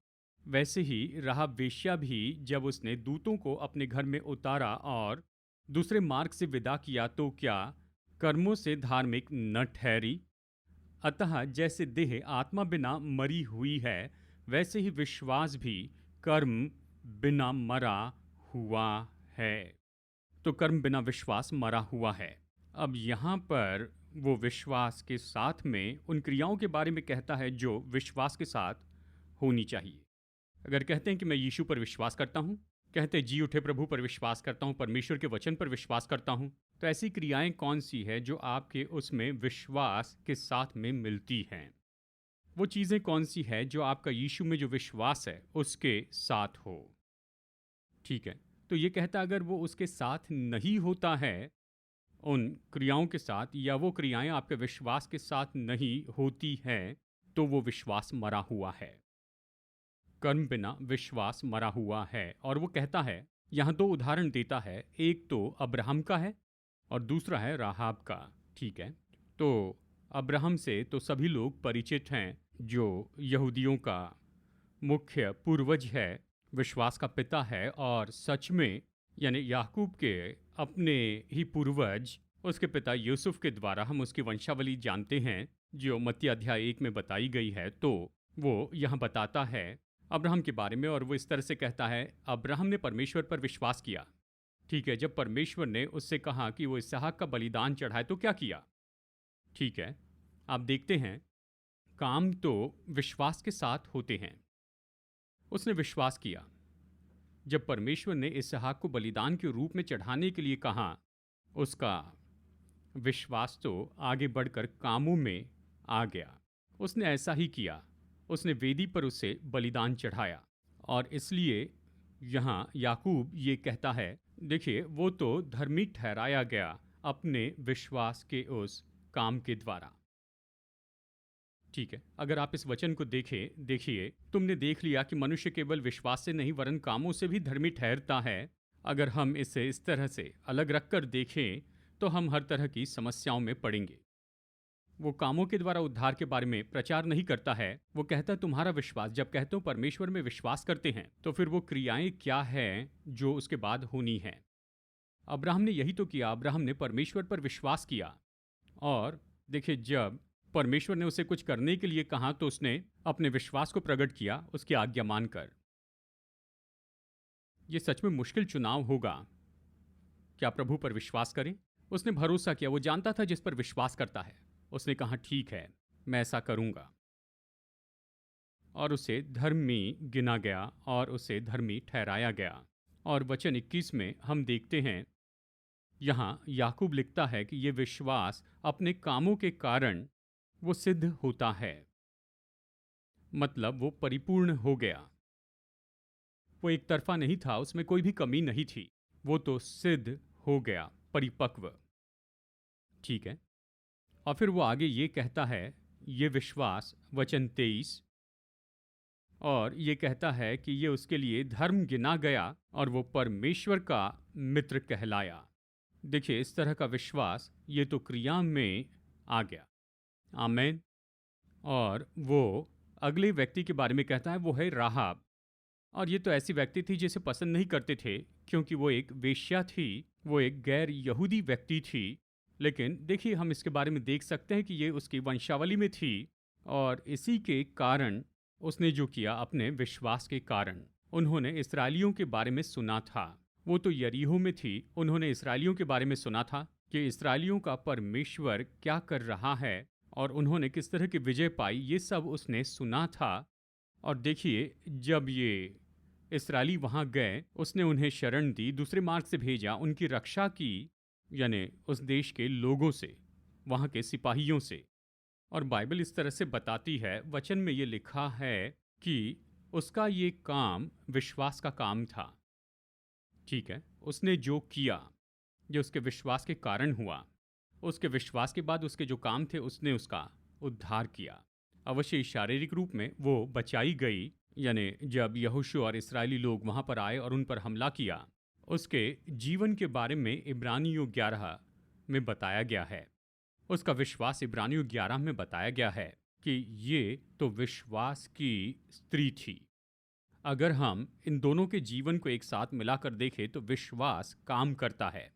वैसे ही राहाब वेश्या भी, जब उसने दूतों को अपने घर में उतारा और दूसरे मार्ग से विदा किया, तो क्या कर्मों से धार्मिक न ठहरी? अतः जैसे देह आत्मा बिना मरी हुई है, वैसे ही विश्वास भी कर्म बिना मरा हुआ है। तो कर्म बिना विश्वास मरा हुआ है। अब यहाँ पर वो विश्वास के साथ में उन क्रियाओं के बारे में कहता है जो विश्वास के साथ होनी चाहिए। अगर कहते हैं कि मैं यीशु पर विश्वास करता हूँ, कहते जी उठे प्रभु पर विश्वास करता हूँ, परमेश्वर के वचन पर विश्वास करता हूँ, तो ऐसी क्रियाएं कौन सी है जो आपके उसमें विश्वास के साथ में मिलती हैं? वो चीज़ें कौन सी है जो आपका यीशु में जो विश्वास है उसके साथ हो? ठीक है, तो ये कहता अगर वो उसके साथ नहीं होता है उन क्रियाओं के साथ, या वो क्रियाएं आपके विश्वास के साथ नहीं होती हैं, तो वो विश्वास मरा हुआ है। कर्म बिना विश्वास मरा हुआ है। और वो कहता है, यहाँ दो उदाहरण देता है, एक तो अब्राहम का है और दूसरा है राहाब का। ठीक है, तो अब्राहम से तो सभी लोग परिचित हैं, जो यहूदियों का मुख्य पूर्वज है, विश्वास का पिता है, और सच में यानी याकूब के अपने ही पूर्वज उसके पिता यूसुफ के द्वारा हम उसकी वंशावली जानते हैं, जो मत्ती अध्याय 1 में बताई गई है। तो वो यहाँ बताता है अब्राहम के बारे में, और वो इस तरह से कहता है, अब्राहम ने परमेश्वर पर विश्वास किया। ठीक है, जब परमेश्वर ने उससे कहा कि वो इसहाक का बलिदान चढ़ाए, तो क्या किया? ठीक है, आप देखते हैं, काम तो विश्वास के साथ होते हैं। उसने विश्वास किया। जब परमेश्वर ने इसहाक को बलिदान के रूप में चढ़ाने के लिए कहा, उसका विश्वास तो आगे बढ़कर कामों में आ गया। उसने ऐसा ही किया, उसने वेदी पर उसे बलिदान चढ़ाया। और इसलिए यहाँ याकूब ये कहता है, देखिए वो तो धर्मी ठहराया गया अपने विश्वास के उस काम के द्वारा। ठीक है, अगर आप इस वचन को देखिए, तुमने देख लिया कि मनुष्य केवल विश्वास से नहीं वरन कामों से भी धर्मी ठहरता है। अगर हम इसे इस तरह से अलग रखकर देखें, तो हम हर तरह की समस्याओं में पड़ेंगे। वो कामों के द्वारा उद्धार के बारे में प्रचार नहीं करता है, वो कहता है तुम्हारा विश्वास। जब कहते हो परमेश्वर में विश्वास करते हैं, तो फिर वो क्रियाएं क्या हैं जो उसके बाद होनी है? अब्राहम ने यही तो किया। अब्राहम ने परमेश्वर पर विश्वास किया, और देखिए, जब परमेश्वर ने उसे कुछ करने के लिए कहा, तो उसने अपने विश्वास को प्रकट किया उसकी आज्ञा मानकर। यह सच में मुश्किल चुनाव होगा, क्या प्रभु पर विश्वास करें? उसने भरोसा किया, वो जानता था जिस पर विश्वास करता है। उसने कहा ठीक है, मैं ऐसा करूंगा, और उसे धर्मी गिना गया और उसे धर्मी ठहराया गया। और वचन 21 में हम देखते हैं, यहाँ याकूब लिखता है कि यह विश्वास अपने कामों के कारण वो सिद्ध होता है, मतलब वो परिपूर्ण हो गया। वो एक तरफा नहीं था, उसमें कोई भी कमी नहीं थी, वो तो सिद्ध हो गया, परिपक्व। ठीक है, और फिर वो आगे ये कहता है, ये विश्वास, वचन 23, और ये कहता है कि ये उसके लिए धर्म गिना गया और वो परमेश्वर का मित्र कहलाया। देखिए, इस तरह का विश्वास ये तो क्रिया में आ गया। आमीन। और वो अगले व्यक्ति के बारे में कहता है, वो है राहाब। और ये तो ऐसी व्यक्ति थी जिसे पसंद नहीं करते थे, क्योंकि वो एक वेश्या थी, वो एक गैर यहूदी व्यक्ति थी। लेकिन देखिए, हम इसके बारे में देख सकते हैं कि ये उसकी वंशावली में थी, और इसी के कारण उसने जो किया, अपने विश्वास के कारण। उन्होंने इसराइलियों के बारे में सुना था, वो तो यरीहो में थी, उन्होंने इसराइलियों के बारे में सुना था कि इसराइलियों का परमेश्वर क्या कर रहा है और उन्होंने किस तरह की विजय पाई, ये सब उसने सुना था। और देखिए, जब ये इसराइली वहाँ गए, उसने उन्हें शरण दी, दूसरे मार्ग से भेजा, उनकी रक्षा की, यानी उस देश के लोगों से, वहाँ के सिपाहियों से। और बाइबल इस तरह से बताती है, वचन में ये लिखा है कि उसका ये काम विश्वास का काम था। ठीक है, उसने जो किया, ये उसके विश्वास के कारण हुआ। उसके विश्वास के बाद उसके जो काम थे, उसने उसका उद्धार किया। अवश्य शारीरिक रूप में वो बचाई गई, यानी जब यहोशू और इस्राएली लोग वहां पर आए और उन पर हमला किया, उसके जीवन के बारे में इब्रानियों 11 में बताया गया है। उसका विश्वास इब्रानियों 11 में बताया गया है कि ये तो विश्वास की स्त्री थी। अगर हम इन दोनों के जीवन को एक साथ मिलाकर देखें तो विश्वास काम करता है।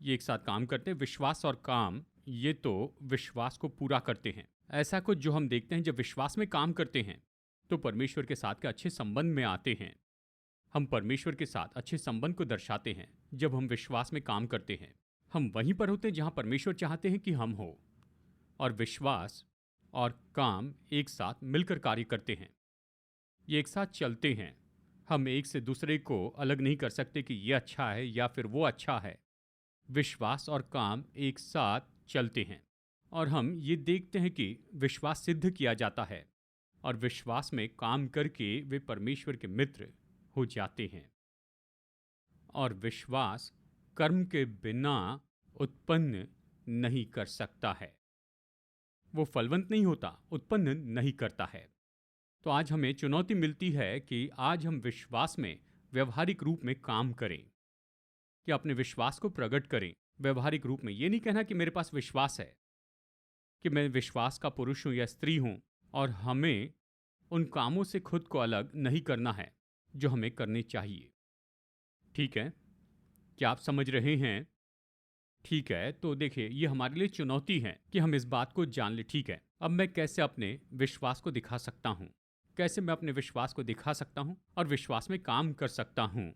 ये एक साथ काम करते हैं, विश्वास और काम, ये तो विश्वास को पूरा करते हैं। ऐसा कुछ जो हम देखते हैं, जब विश्वास में काम करते हैं तो परमेश्वर के साथ के अच्छे संबंध में आते हैं। हम परमेश्वर के साथ अच्छे संबंध को दर्शाते हैं जब हम विश्वास में काम करते हैं। हम वहीं पर होते हैं जहां परमेश्वर चाहते हैं कि हम हो, और विश्वास और काम एक साथ मिलकर कार्य करते हैं। ये एक साथ चलते हैं। हम एक से दूसरे को अलग नहीं कर सकते कि ये अच्छा है या फिर वो अच्छा है। विश्वास और काम एक साथ चलते हैं, और हम ये देखते हैं कि विश्वास सिद्ध किया जाता है और विश्वास में काम करके वे परमेश्वर के मित्र हो जाते हैं। और विश्वास कर्म के बिना उत्पन्न नहीं कर सकता है। वो फलवंत नहीं होता, उत्पन्न नहीं करता है। तो आज हमें चुनौती मिलती है कि आज हम विश्वास में व्यवहारिक रूप में काम करें, कि अपने विश्वास को प्रकट करें व्यवहारिक रूप में। ये नहीं कहना कि मेरे पास विश्वास है, कि मैं विश्वास का पुरुष हूं या स्त्री हूं, और हमें उन कामों से खुद को अलग नहीं करना है जो हमें करने चाहिए। ठीक है, क्या आप समझ रहे हैं? ठीक है, तो देखिए, ये हमारे लिए चुनौती है कि हम इस बात को जान ले। ठीक है, अब मैं कैसे अपने विश्वास को दिखा सकता हूं? कैसे मैं अपने विश्वास को दिखा सकता हूं और विश्वास में काम कर सकता हूं?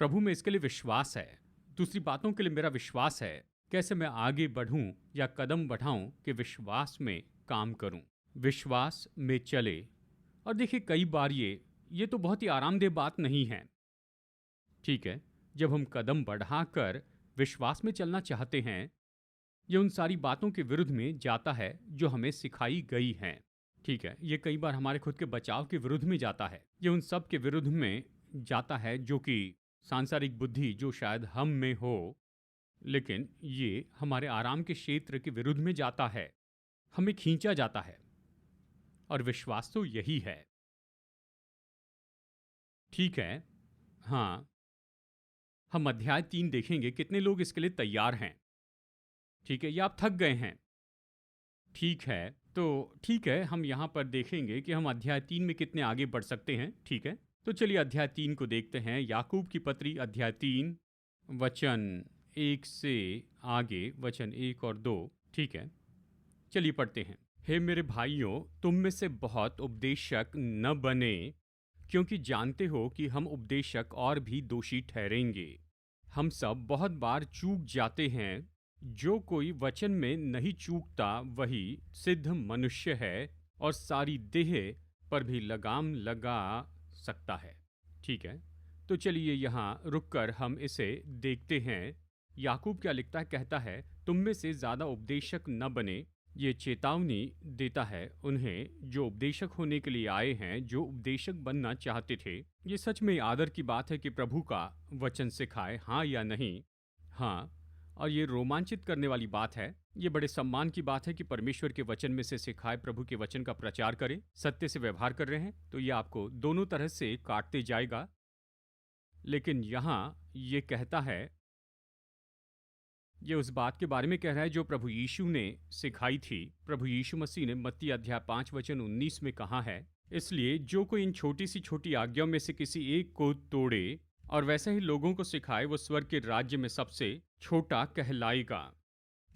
प्रभु में इसके लिए विश्वास है, दूसरी बातों के लिए मेरा विश्वास है। कैसे मैं आगे बढ़ूं या कदम बढ़ाऊं कि विश्वास में काम करूं, विश्वास में चले। और देखिए, कई बार ये तो बहुत ही आरामदेह बात नहीं है। ठीक है, जब हम कदम बढ़ाकर विश्वास में चलना चाहते हैं, ये उन सारी बातों के विरुद्ध में जाता है जो हमें सिखाई गई हैं। ठीक है, ये कई बार हमारे खुद के बचाव के विरुद्ध में जाता है। ये उन सब के विरुद्ध में जाता है जो कि सांसारिक बुद्धि जो शायद हम में हो, लेकिन ये हमारे आराम के क्षेत्र के विरुद्ध में जाता है। हमें खींचा जाता है, और विश्वास तो यही है। ठीक है, हाँ, हम अध्याय 3 देखेंगे। कितने लोग इसके लिए तैयार हैं? ठीक है, या आप थक गए हैं? ठीक है, तो ठीक है, हम यहाँ पर देखेंगे कि हम अध्याय 3 में कितने आगे बढ़ सकते हैं। ठीक है, तो चलिए अध्याय 3 को देखते हैं। याकूब की पत्री अध्याय 3 वचन 1 से आगे वचन 1 और 2। ठीक है, चलिए पढ़ते हैं। हे मेरे भाइयों, तुम में से बहुत उपदेशक न बने, क्योंकि जानते हो कि हम उपदेशक और भी दोषी ठहरेंगे। हम सब बहुत बार चूक जाते हैं। जो कोई वचन में नहीं चूकता वही सिद्ध मनुष्य है और सारी देह पर भी लगाम लगा सकता है। ठीक है, तो चलिए यहाँ रुककर हम इसे देखते हैं। याकूब क्या लिखता है? कहता है, तुम में से ज़्यादा उपदेशक न बने। ये चेतावनी देता है उन्हें जो उपदेशक होने के लिए आए हैं, जो उपदेशक बनना चाहते थे। ये सच में आदर की बात है कि प्रभु का वचन सिखाए, हाँ या नहीं? हाँ। और ये रोमांचित करने वाली बात है, ये बड़े सम्मान की बात है कि परमेश्वर के वचन में से सिखाए, प्रभु के वचन का प्रचार करें। सत्य से व्यवहार कर रहे हैं तो ये आपको दोनों तरह से काटते जाएगा। लेकिन यहाँ ये कहता है, ये उस बात के बारे में कह रहा है जो प्रभु यीशु ने सिखाई थी। प्रभु यीशु मसीह ने मत्ती अध्याय 5 वचन 19 में कहा है, इसलिए जो कोई इन छोटी सी छोटी आज्ञाओं में से किसी एक को तोड़े और वैसे ही लोगों को सिखाए, वो स्वर्ग के राज्य में सबसे छोटा कहलाएगा।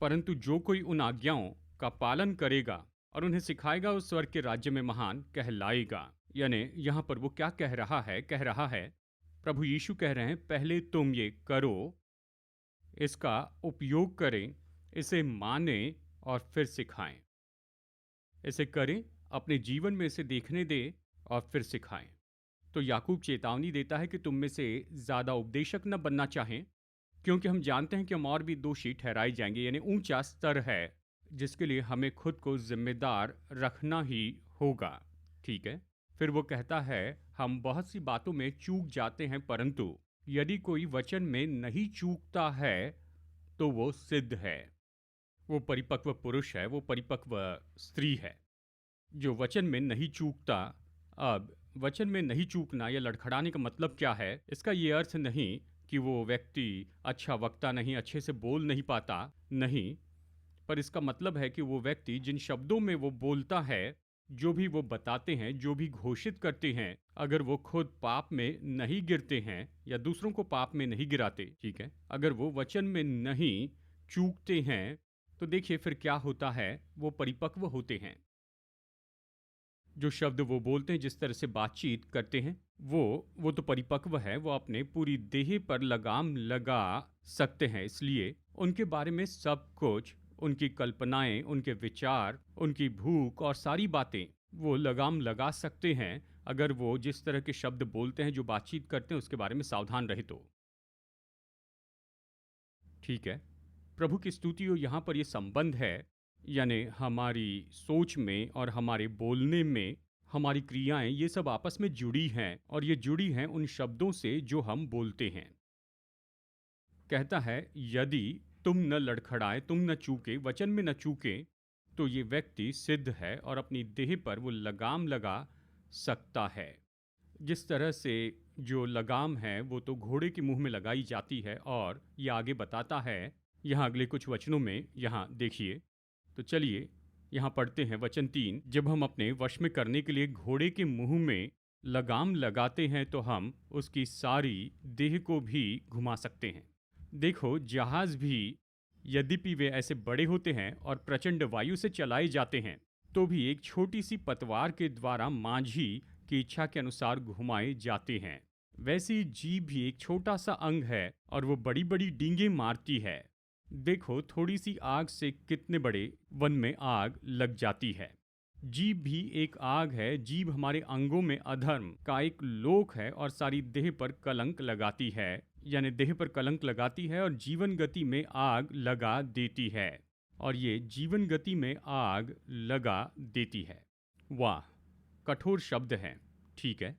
परंतु जो कोई उन आज्ञाओं का पालन करेगा और उन्हें सिखाएगा, उस स्वर्ग के राज्य में महान कहलाएगा। यानी यहाँ पर वो क्या कह रहा है? कह रहा है, प्रभु यीशु कह रहे हैं, पहले तुम ये करो, इसका उपयोग करें, इसे माने और फिर सिखाएं। इसे करें, अपने जीवन में इसे देखने दें और फिर सिखाएं। तो याकूब चेतावनी देता है कि तुम में से ज़्यादा उपदेशक न बनना चाहें, क्योंकि हम जानते हैं कि हम और भी दोषी ठहराए जाएंगे। यानी ऊंचा स्तर है जिसके लिए हमें खुद को जिम्मेदार रखना ही होगा। ठीक है। फिर वो कहता है, हम बहुत सी बातों में चूक जाते हैं, परंतु यदि कोई वचन में नहीं चूकता है तो वो सिद्ध है, वो परिपक्व पुरुष है, वो परिपक्व स्त्री है जो वचन में नहीं चूकता। अब वचन में नहीं चूकना या लड़खड़ाने का मतलब क्या है? इसका ये अर्थ नहीं कि वो व्यक्ति अच्छा वक्ता नहीं, अच्छे से बोल नहीं पाता, नहीं। पर इसका मतलब है कि वो व्यक्ति जिन शब्दों में वो बोलता है, जो भी वो बताते हैं, जो भी घोषित करते हैं, अगर वो खुद पाप में नहीं गिरते हैं या दूसरों को पाप में नहीं गिराते, ठीक है, अगर वो वचन में नहीं चूकते हैं, तो देखिए फिर क्या होता है, वो परिपक्व होते हैं। जो शब्द वो बोलते हैं, जिस तरह से बातचीत करते हैं, वो तो परिपक्व है, वो अपने पूरी देह पर लगाम लगा सकते हैं। इसलिए उनके बारे में सब कुछ, उनकी कल्पनाएं, उनके विचार, उनकी भूख और सारी बातें वो लगाम लगा सकते हैं, अगर वो जिस तरह के शब्द बोलते हैं, जो बातचीत करते हैं, उसके बारे में सावधान रहे तो। ठीक है। प्रभु की स्तुति हो, यहाँ पर ये संबंध है, यानी हमारी सोच में और हमारे बोलने में, हमारी क्रियाएं, ये सब आपस में जुड़ी हैं और ये जुड़ी हैं उन शब्दों से जो हम बोलते हैं। कहता है, यदि तुम न लड़खड़ाए, तुम न चूके, वचन में न चूके, तो ये व्यक्ति सिद्ध है और अपनी देह पर वो लगाम लगा सकता है। जिस तरह से जो लगाम है वो तो घोड़े के मुंह में लगाई जाती है, और ये आगे बताता है यहाँ अगले कुछ वचनों में। यहाँ देखिए, तो चलिए यहाँ पढ़ते हैं वचन 3। जब हम अपने वश में करने के लिए घोड़े के मुंह में लगाम लगाते हैं तो हम उसकी सारी देह को भी घुमा सकते हैं। देखो, जहाज भी यद्यपि वे ऐसे बड़े होते हैं और प्रचंड वायु से चलाए जाते हैं, तो भी एक छोटी सी पतवार के द्वारा मांझी की इच्छा के अनुसार घुमाए जाते हैं। वैसी जीभ भी एक छोटा सा अंग है और वो बड़ी बड़ी डींगे मारती है। देखो, थोड़ी सी आग से कितने बड़े वन में आग लग जाती है। जीभ भी एक आग है। जीभ हमारे अंगों में अधर्म का एक लोक है और सारी देह पर कलंक लगाती है, यानी देह पर कलंक लगाती है और जीवन गति में आग लगा देती है। और ये जीवन गति में आग लगा देती है। वाह, कठोर शब्द हैं। ठीक है।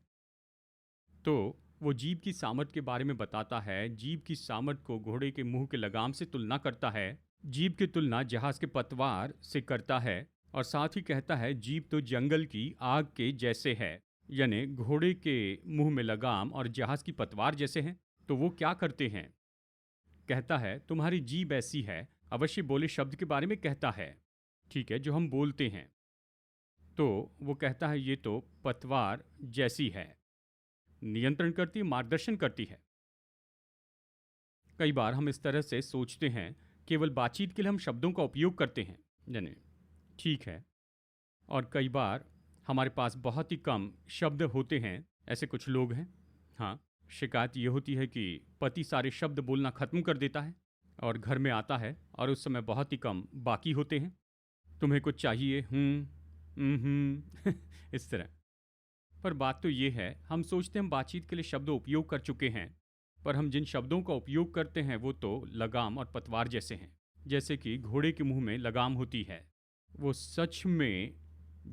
तो वो जीभ की सामर्थ के बारे में बताता है। जीभ की सामर्थ को घोड़े के मुंह के लगाम से तुलना करता है। जीभ की तुलना जहाज के पतवार से करता है, और साथ ही कहता है जीभ तो जंगल की आग के जैसे है, यानी घोड़े के मुंह में लगाम और जहाज की पतवार जैसे हैं। तो वो क्या करते हैं? कहता है तुम्हारी जीभ ऐसी है, अवश्य बोले शब्द के बारे में कहता है, ठीक है, जो हम बोलते हैं। तो वो कहता है ये तो पतवार जैसी है, नियंत्रण करती है, मार्गदर्शन करती है। कई बार हम इस तरह से सोचते हैं, केवल बातचीत के लिए हम शब्दों का उपयोग करते हैं, यानी ठीक है, और कई बार हमारे पास बहुत ही कम शब्द होते हैं। ऐसे कुछ लोग हैं। हाँ, शिकायत ये होती है कि पति सारे शब्द बोलना ख़त्म कर देता है और घर में आता है और उस समय बहुत ही कम बाकी होते हैं। तुम्हें कुछ चाहिए? इस तरह। पर बात तो ये है, हम सोचते हैं हम बातचीत के लिए शब्द उपयोग कर चुके हैं, पर हम जिन शब्दों का उपयोग करते हैं वो तो लगाम और पतवार जैसे हैं। जैसे कि घोड़े के मुंह में लगाम होती है, वो सच में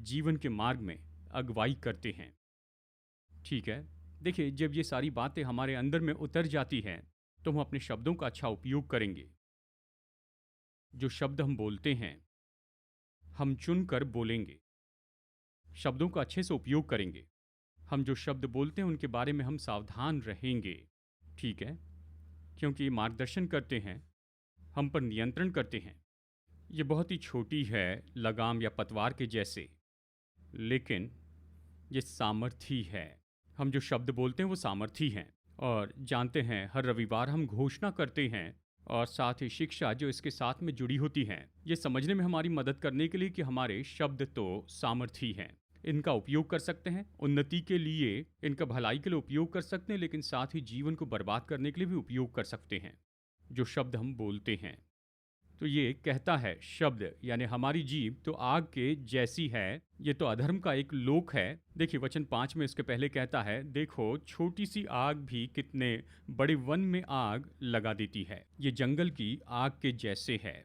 जीवन के मार्ग में अगुवाई करते हैं। ठीक है। देखिए, जब ये सारी बातें हमारे अंदर में उतर जाती हैं, तो हम अपने शब्दों का अच्छा उपयोग करेंगे। जो शब्द हम बोलते हैं, हम चुन कर बोलेंगे, शब्दों का अच्छे से उपयोग करेंगे। हम जो शब्द बोलते हैं उनके बारे में हम सावधान रहेंगे। ठीक है, क्योंकि ये मार्गदर्शन करते हैं, हम पर नियंत्रण करते हैं। ये बहुत ही छोटी है, लगाम या पतवार के जैसे, लेकिन ये सामर्थी है। हम जो शब्द बोलते हैं वो सामर्थी हैं। और जानते हैं, हर रविवार हम घोषणा करते हैं और साथ ही शिक्षा जो इसके साथ में जुड़ी होती हैं, ये समझने में हमारी मदद करने के लिए कि हमारे शब्द तो सामर्थी हैं। इनका उपयोग कर सकते हैं उन्नति के लिए, इनका भलाई के लिए उपयोग कर सकते हैं, लेकिन साथ ही जीवन को बर्बाद करने के लिए भी उपयोग कर सकते हैं, जो शब्द हम बोलते हैं। तो ये कहता है शब्द, यानी हमारी जीभ तो आग के जैसी है, ये तो अधर्म का एक लोक है। देखिए वचन 5 में इसके पहले कहता है, देखो छोटी सी आग भी कितने बड़े वन में आग लगा देती है, ये जंगल की आग के जैसे है।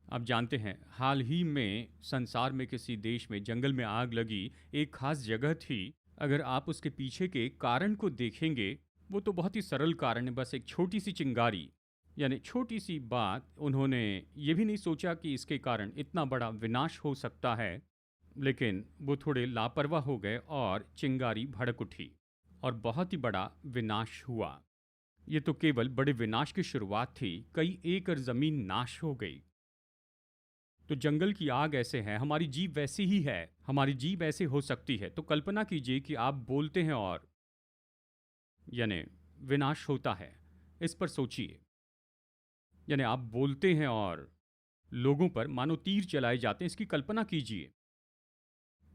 आप जानते हैं, हाल ही में संसार में किसी देश में जंगल में आग लगी, एक खास जगह थी। अगर आप उसके पीछे के कारण को देखेंगे, वो तो बहुत ही सरल कारण है, बस एक छोटी सी चिंगारी, यानी छोटी सी बात। उन्होंने ये भी नहीं सोचा कि इसके कारण इतना बड़ा विनाश हो सकता है, लेकिन वो थोड़े लापरवाह हो गए और चिंगारी भड़क उठी और बहुत ही बड़ा विनाश हुआ। ये तो केवल बड़े विनाश की शुरुआत थी, कई एकड़ जमीन नाश हो गई। तो जंगल की आग ऐसे है, हमारी जीभ वैसी ही है, हमारी जीभ ऐसे हो सकती है। तो कल्पना कीजिए कि आप बोलते हैं और यानी विनाश होता है। इस पर सोचिए, यानी आप बोलते हैं और लोगों पर मानो तीर चलाए जाते हैं, इसकी कल्पना कीजिए।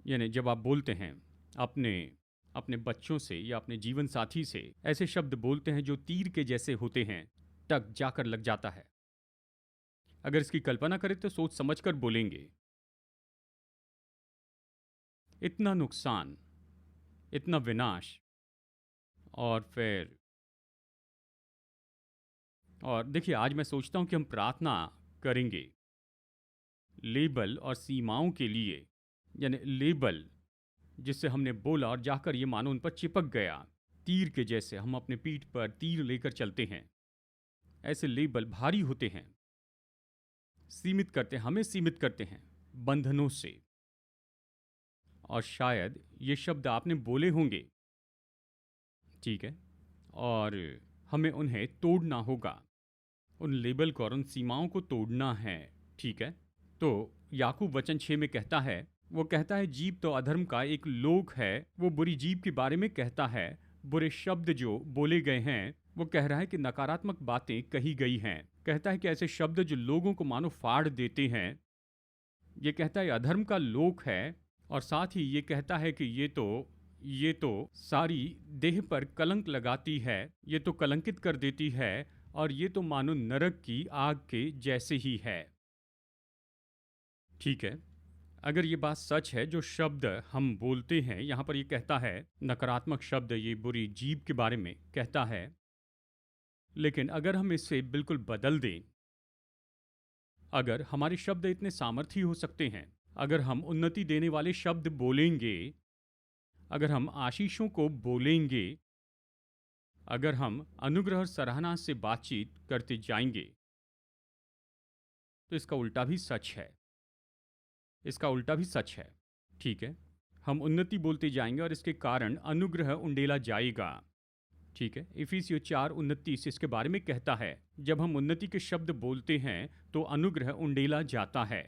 यानी जब आप बोलते हैं अपने अपने बच्चों से या अपने जीवन साथी से ऐसे शब्द बोलते हैं जो तीर के जैसे होते हैं, टक जाकर लग जाता है। अगर इसकी कल्पना करें तो सोच समझकर बोलेंगे। इतना नुकसान, इतना विनाश, और फिर और देखिए, आज मैं सोचता हूं कि हम प्रार्थना करेंगे लेबल और सीमाओं के लिए। यानी लेबल जिससे हमने बोला और जाकर ये मानो उन पर चिपक गया, तीर के जैसे हम अपने पीठ पर तीर लेकर चलते हैं। ऐसे लेबल भारी होते हैं, सीमित करते हैं, हमें सीमित करते हैं बंधनों से। और शायद ये शब्द आपने बोले होंगे, ठीक है, और हमें उन्हें तोड़ना होगा, उन लेबल को और उन सीमाओं को तोड़ना है, ठीक है। तो याकूब वचन 6 में कहता है, वो कहता है जीभ तो अधर्म का एक लोक है। वो बुरी जीभ के बारे में कहता है, बुरे शब्द जो बोले गए हैं, वो कह रहा है कि नकारात्मक बातें कही गई हैं। कहता है कि ऐसे शब्द जो लोगों को मानो फाड़ देते हैं। ये कहता है अधर्म का लोक है, और साथ ही ये कहता है कि ये तो सारी देह पर कलंक लगाती है, ये तो कलंकित कर देती है, और ये तो मानो नरक की आग के जैसे ही है। ठीक है, अगर ये बात सच है, जो शब्द हम बोलते हैं, यहाँ पर ये कहता है नकारात्मक शब्द, ये बुरी जीभ के बारे में कहता है, लेकिन अगर हम इसे बिल्कुल बदल दें, अगर हमारे शब्द इतने सामर्थी हो सकते हैं, अगर हम उन्नति देने वाले शब्द बोलेंगे, अगर हम आशीषों को बोलेंगे, अगर हम अनुग्रह और सराहना से बातचीत करते जाएंगे, तो इसका उल्टा भी सच है। इसका उल्टा भी सच है, ठीक है। हम उन्नति बोलते जाएंगे और इसके कारण अनुग्रह उंडेला जाएगा, ठीक है। इफिसियों 4:29 इसके बारे में कहता है, जब हम उन्नति के शब्द बोलते हैं तो अनुग्रह उंडेला जाता है,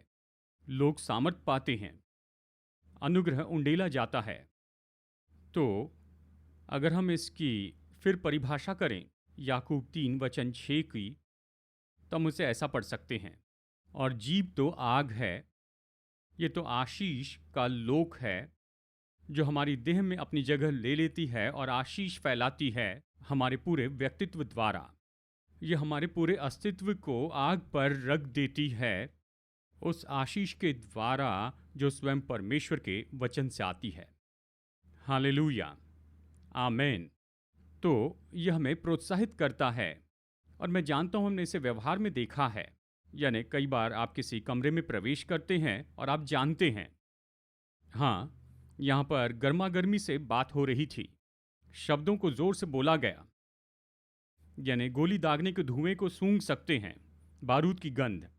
लोग सामर्थ पाते हैं, अनुग्रह उंडेला जाता है। तो अगर हम इसकी फिर परिभाषा करें याकूब 3 वचन 6 की, तो हम उसे ऐसा पढ़ सकते हैं, और जीभ तो आग है, ये तो आशीष का लोक है, जो हमारी देह में अपनी जगह ले लेती है और आशीष फैलाती है हमारे पूरे व्यक्तित्व द्वारा। यह हमारे पूरे अस्तित्व को आग पर रख देती है, उस आशीष के द्वारा जो स्वयं परमेश्वर के वचन से आती है। हालेलुया, आमेन। तो यह हमें प्रोत्साहित करता है, और मैं जानता हूं हमने इसे व्यवहार में देखा है। यानी कई बार आप किसी कमरे में प्रवेश करते हैं और आप जानते हैं, हाँ, यहाँ पर गर्मा गर्मी से बात हो रही थी, शब्दों को जोर से बोला गया, यानी गोली दागने के धुएं को सूंघ सकते हैं, बारूद की गंध।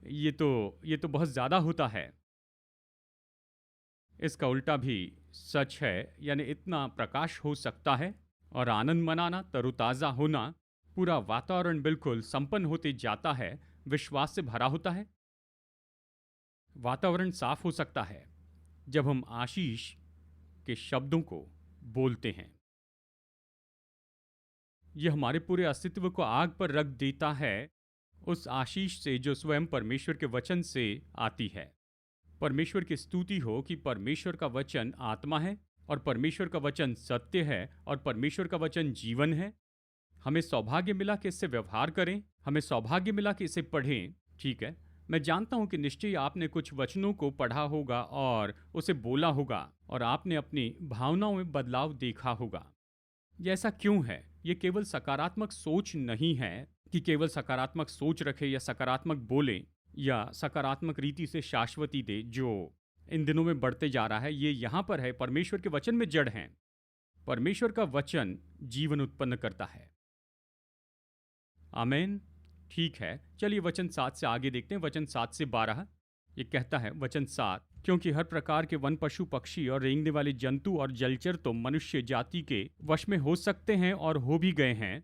ये तो बहुत ज्यादा होता है। इसका उल्टा भी सच है, यानी इतना प्रकाश हो सकता है और आनंद मनाना, तरोताजा होना, पूरा वातावरण बिल्कुल संपन्न होते जाता है, विश्वास से भरा होता है। वातावरण साफ हो सकता है जब हम आशीष के शब्दों को बोलते हैं। यह हमारे पूरे अस्तित्व को आग पर रख देता है, उस आशीष से जो स्वयं परमेश्वर के वचन से आती है। परमेश्वर की स्तुति हो कि परमेश्वर का वचन आत्मा है, और परमेश्वर का वचन सत्य है, और परमेश्वर का वचन जीवन है। हमें सौभाग्य मिला कि इससे व्यवहार करें, हमें सौभाग्य मिला कि इसे पढ़ें, ठीक है। मैं जानता हूं कि निश्चय आपने कुछ वचनों को पढ़ा होगा और उसे बोला होगा, और आपने अपनी भावनाओं में बदलाव देखा होगा। ये ऐसा क्यों है? ये केवल सकारात्मक सोच नहीं है, कि केवल सकारात्मक सोच रखे या सकारात्मक बोले या सकारात्मक रीति से शाश्वती दे, जो इन दिनों में बढ़ते जा रहा है, ये यहाँ पर है परमेश्वर के वचन में जड़ हैं। परमेश्वर का वचन जीवन उत्पन्न करता है। आमेन। ठीक है, चलिए वचन 7 से आगे देखते हैं। वचन 7 से 12 ये कहता है, वचन 7, क्योंकि हर प्रकार के वन, पशु, पक्षी और रेंगने वाले जंतु और जलचर तो मनुष्य जाति के वश में हो सकते हैं और हो भी गए हैं,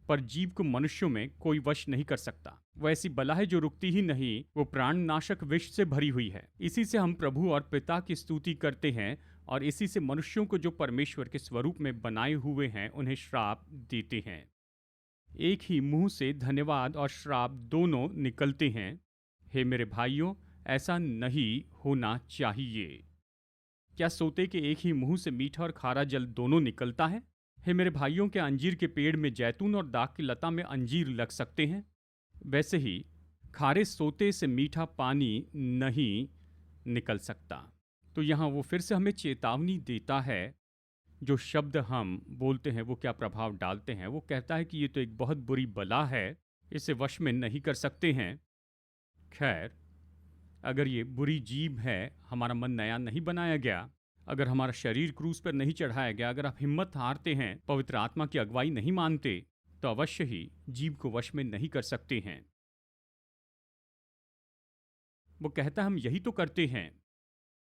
पर जीव को मनुष्यों में कोई वश नहीं कर सकता। वो ऐसी बला है जो रुकती ही नहीं, वो प्राण नाशक विष से भरी हुई है। इसी से हम प्रभु और पिता की स्तुति करते हैं और इसी से मनुष्यों को जो परमेश्वर के स्वरूप में बनाए हुए हैं उन्हें श्राप देते हैं। एक ही मुंह से धन्यवाद और श्राप दोनों निकलते हैं। हे मेरे भाइयों, ऐसा नहीं होना चाहिए। क्या सोते के एक ही मुंह से मीठा और खारा जल दोनों निकलता है? हे मेरे भाइयों, क्या अंजीर के पेड़ में जैतून और दाख की लता में अंजीर लग सकते हैं? वैसे ही खारे सोते से मीठा पानी नहीं निकल सकता। तो यहाँ वो फिर से हमें चेतावनी देता है, जो शब्द हम बोलते हैं वो क्या प्रभाव डालते हैं। वो कहता है कि ये तो एक बहुत बुरी बला है, इसे वश में नहीं कर सकते हैं। खैर, अगर ये बुरी जीभ है, हमारा मन नया नहीं बनाया गया, अगर हमारा शरीर क्रूस पर नहीं चढ़ाया गया, अगर आप हिम्मत हारते हैं, पवित्र आत्मा की अगुवाई नहीं मानते, तो अवश्य ही जीभ को वश में नहीं कर सकते हैं। वो कहता है हम यही तो करते हैं।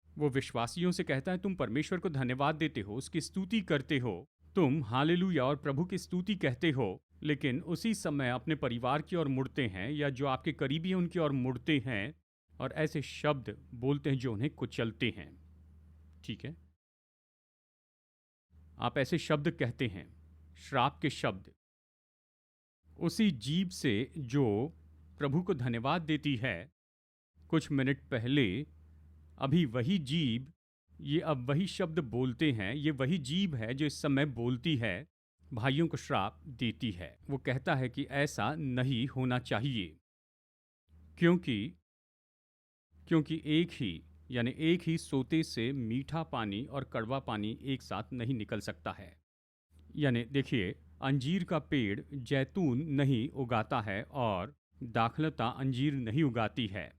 वो विश्वासियों से कहता है तुम परमेश्वर को धन्यवाद देते हो, उसकी स्तुति करते हो, तुम हालेलुया और प्रभु की स्तुति कहते हो, लेकिन उसी समय अपने परिवार की ओर मुड़ते हैं या जो आपके करीबी हैं उनकी ओर मुड़ते हैं और ऐसे शब्द बोलते हैं जो उन्हें कुचलते हैं। ठीक है, आप ऐसे शब्द कहते हैं, श्राप के शब्द। उसी जीभ से जो प्रभु को धन्यवाद देती है, कुछ मिनट पहले अभी वही जीभ ये अब वही शब्द बोलते हैं, ये वही जीभ है जो इस समय बोलती है, भाइयों को श्राप देती है। वो कहता है कि ऐसा नहीं होना चाहिए, क्योंकि एक ही सोते से मीठा पानी और कड़वा पानी एक साथ नहीं निकल सकता है। यानी देखिए, अंजीर का पेड़ जैतून नहीं उगाता है और दाखलता अंजीर नहीं उगाती है,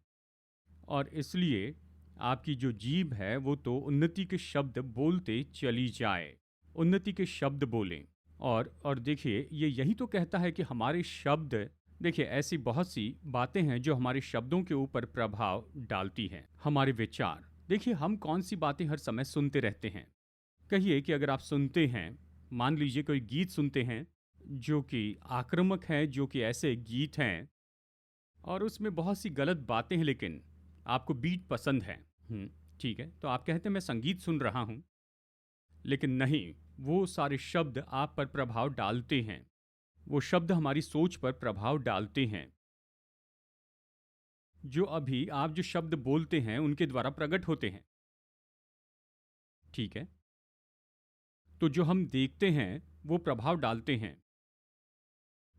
और इसलिए आपकी जो जीभ है वो तो उन्नति के शब्द बोलते चली जाए, उन्नति के शब्द बोलें। और देखिए, ये यही तो कहता है कि हमारे शब्द, देखिए ऐसी बहुत सी बातें हैं जो हमारे शब्दों के ऊपर प्रभाव डालती हैं। हमारे विचार, देखिए हम कौन सी बातें हर समय सुनते रहते हैं। कहिए कि अगर आप सुनते हैं, मान लीजिए कोई गीत सुनते हैं जो कि आक्रामक है, जो कि ऐसे गीत हैं और उसमें बहुत सी गलत बातें हैं, लेकिन आपको बीट पसंद है। ठीक है, तो आप कहते हैं मैं संगीत सुन रहा हूं, लेकिन नहीं, वो सारे शब्द आप पर प्रभाव डालते हैं, वो शब्द हमारी सोच पर प्रभाव डालते हैं। जो अभी आप जो शब्द बोलते हैं उनके द्वारा प्रकट होते हैं। ठीक है, तो जो हम देखते हैं वो प्रभाव डालते हैं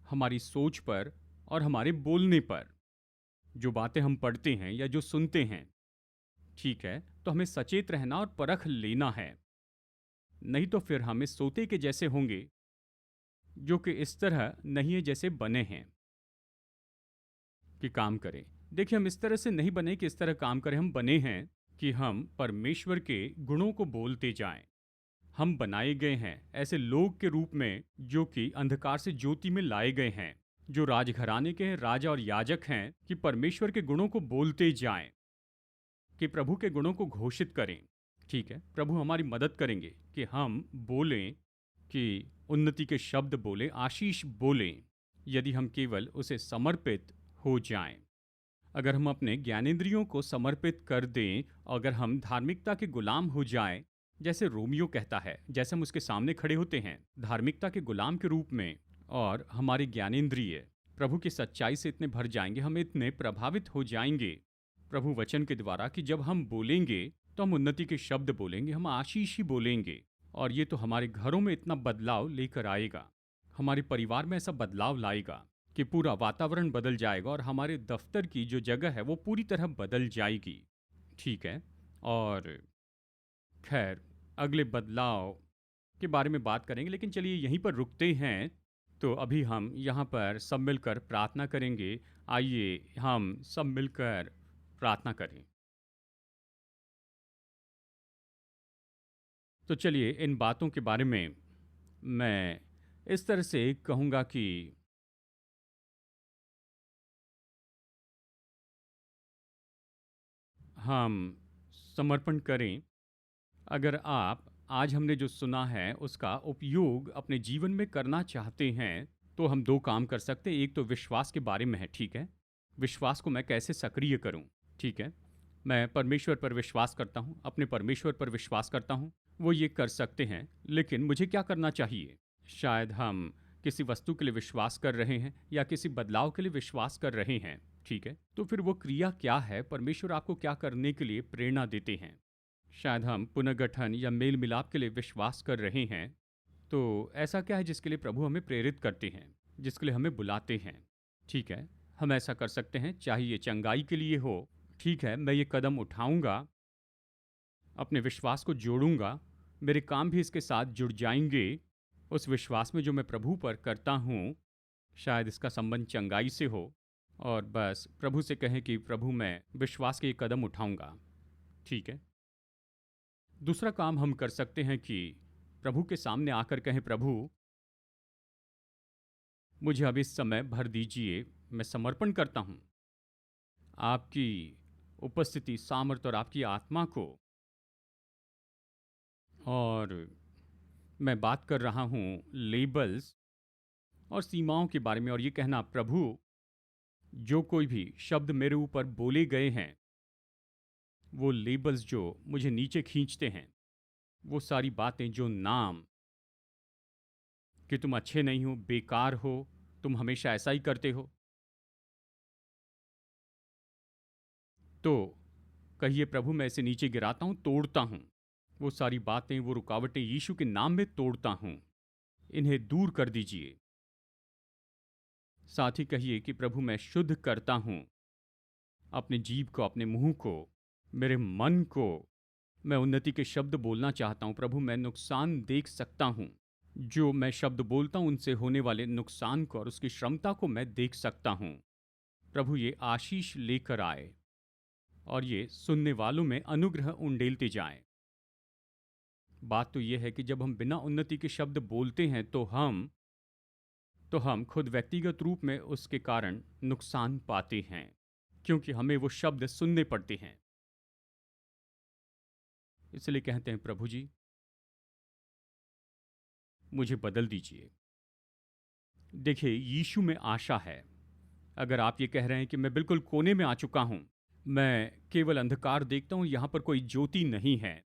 हमारी सोच पर और हमारे बोलने पर। जो बातें हम पढ़ते हैं या जो सुनते हैं, ठीक है, तो हमें सचेत रहना और परख लेना है, नहीं तो फिर हम इस सोते के जैसे होंगे जो कि इस तरह नहीं है जैसे बने हैं कि काम करें। देखिए, हम इस तरह से नहीं बने कि इस तरह काम करें, हम बने हैं कि हम परमेश्वर के गुणों को बोलते जाएं। हम बनाए गए हैं ऐसे लोग के रूप में जो कि अंधकार से ज्योति में लाए गए हैं, जो राजघराने के हैं, राजा और याजक हैं, कि परमेश्वर के गुणों को बोलते जाएं, कि प्रभु के गुणों को घोषित करें। ठीक है, प्रभु हमारी मदद करेंगे कि हम बोलें, कि उन्नति के शब्द बोलें, आशीष बोलें, यदि हम केवल उसे समर्पित हो जाएं। अगर हम अपने ज्ञानेंद्रियों को समर्पित कर दें, अगर हम धार्मिकता के गुलाम हो जाएं, जैसे रोमियो कहता है, जैसे हम उसके सामने खड़े होते हैं धार्मिकता के गुलाम के रूप में, और हमारे ज्ञानेंद्रिय प्रभु की सच्चाई से इतने भर जाएंगे, हम इतने प्रभावित हो जाएंगे प्रभु वचन के द्वारा, कि जब हम बोलेंगे तो हम उन्नति के शब्द बोलेंगे, हम आशीष ही बोलेंगे। और ये तो हमारे घरों में इतना बदलाव लेकर आएगा, हमारे परिवार में ऐसा बदलाव लाएगा कि पूरा वातावरण बदल जाएगा और हमारे दफ्तर की जो जगह है वो पूरी तरह बदल जाएगी। ठीक है, और खैर अगले बदलाव के बारे में बात करेंगे, लेकिन चलिए यहीं पर रुकते हैं तो अभी हम यहाँ पर सब मिलकर प्रार्थना करेंगे। आइए हम सब मिलकर प्रार्थना करें। तो चलिए इन बातों के बारे में मैं इस तरह से कहूँगा कि हम समर्पण करें। अगर आप आज हमने जो सुना है उसका उपयोग अपने जीवन में करना चाहते हैं, तो हम दो काम कर सकते हैं। एक तो विश्वास के बारे में है, ठीक है। विश्वास को मैं कैसे सक्रिय करूं, ठीक है। मैं परमेश्वर पर विश्वास करता हूं, अपने परमेश्वर पर विश्वास करता हूं, वो ये कर सकते हैं। लेकिन मुझे क्या करना चाहिए? शायद हम किसी वस्तु के लिए विश्वास कर रहे हैं या किसी बदलाव के लिए विश्वास कर रहे हैं, ठीक है। तो फिर वो क्रिया क्या है? परमेश्वर आपको क्या करने के लिए प्रेरणा देते हैं? शायद हम पुनर्गठन या मेल मिलाप के लिए विश्वास कर रहे हैं। तो ऐसा क्या है जिसके लिए प्रभु हमें प्रेरित करते हैं, जिसके लिए हमें बुलाते हैं? ठीक है, हम ऐसा कर सकते हैं, चाहे ये चंगाई के लिए हो। ठीक है, मैं ये कदम उठाऊंगा, अपने विश्वास को जोड़ूंगा, मेरे काम भी इसके साथ जुड़ जाएंगे। उस विश्वास में जो मैं प्रभु पर करता हूँ, शायद इसका संबंध चंगाई से हो, और बस प्रभु से कहें कि प्रभु मैं विश्वास के ये कदम उठाऊंगा। ठीक है। दूसरा काम हम कर सकते हैं कि प्रभु के सामने आकर कहें, प्रभु मुझे अब इस समय भर दीजिए, मैं समर्पण करता हूँ आपकी उपस्थिति, सामर्थ और आपकी आत्मा को। और मैं बात कर रहा हूँ लेबल्स और सीमाओं के बारे में, और ये कहना, प्रभु जो कोई भी शब्द मेरे ऊपर बोले गए हैं, वो लेबल्स जो मुझे नीचे खींचते हैं, वो सारी बातें, जो नाम कि तुम अच्छे नहीं हो, बेकार हो, तुम हमेशा ऐसा ही करते हो, तो कहिए, प्रभु मैं इसे नीचे गिराता हूँ, तोड़ता हूँ। वो सारी बातें, वो रुकावटें यीशु के नाम में तोड़ता हूँ, इन्हें दूर कर दीजिए। साथ ही कहिए कि प्रभु मैं शुद्ध करता हूँ अपने जीभ को, अपने मुंह को, मेरे मन को। मैं उन्नति के शब्द बोलना चाहता हूँ प्रभु, मैं नुकसान देख सकता हूँ। जो मैं शब्द बोलता हूँ उनसे होने वाले नुकसान को और उसकी क्षमता को मैं देख सकता हूँ। प्रभु ये आशीष लेकर आए और ये सुनने वालों में अनुग्रह उंडेलते जाएं। बात तो यह है कि जब हम बिना उन्नति के शब्द बोलते हैं तो हम खुद व्यक्तिगत रूप में उसके कारण नुकसान पाते हैं, क्योंकि हमें वो शब्द सुनने पड़ते हैं। इसलिए कहते हैं, प्रभु जी मुझे बदल दीजिए। देखिए, यीशु में आशा है। अगर आप ये कह रहे हैं कि मैं बिल्कुल कोने में आ चुका हूं, मैं केवल अंधकार देखता हूं, यहां पर कोई ज्योति नहीं है,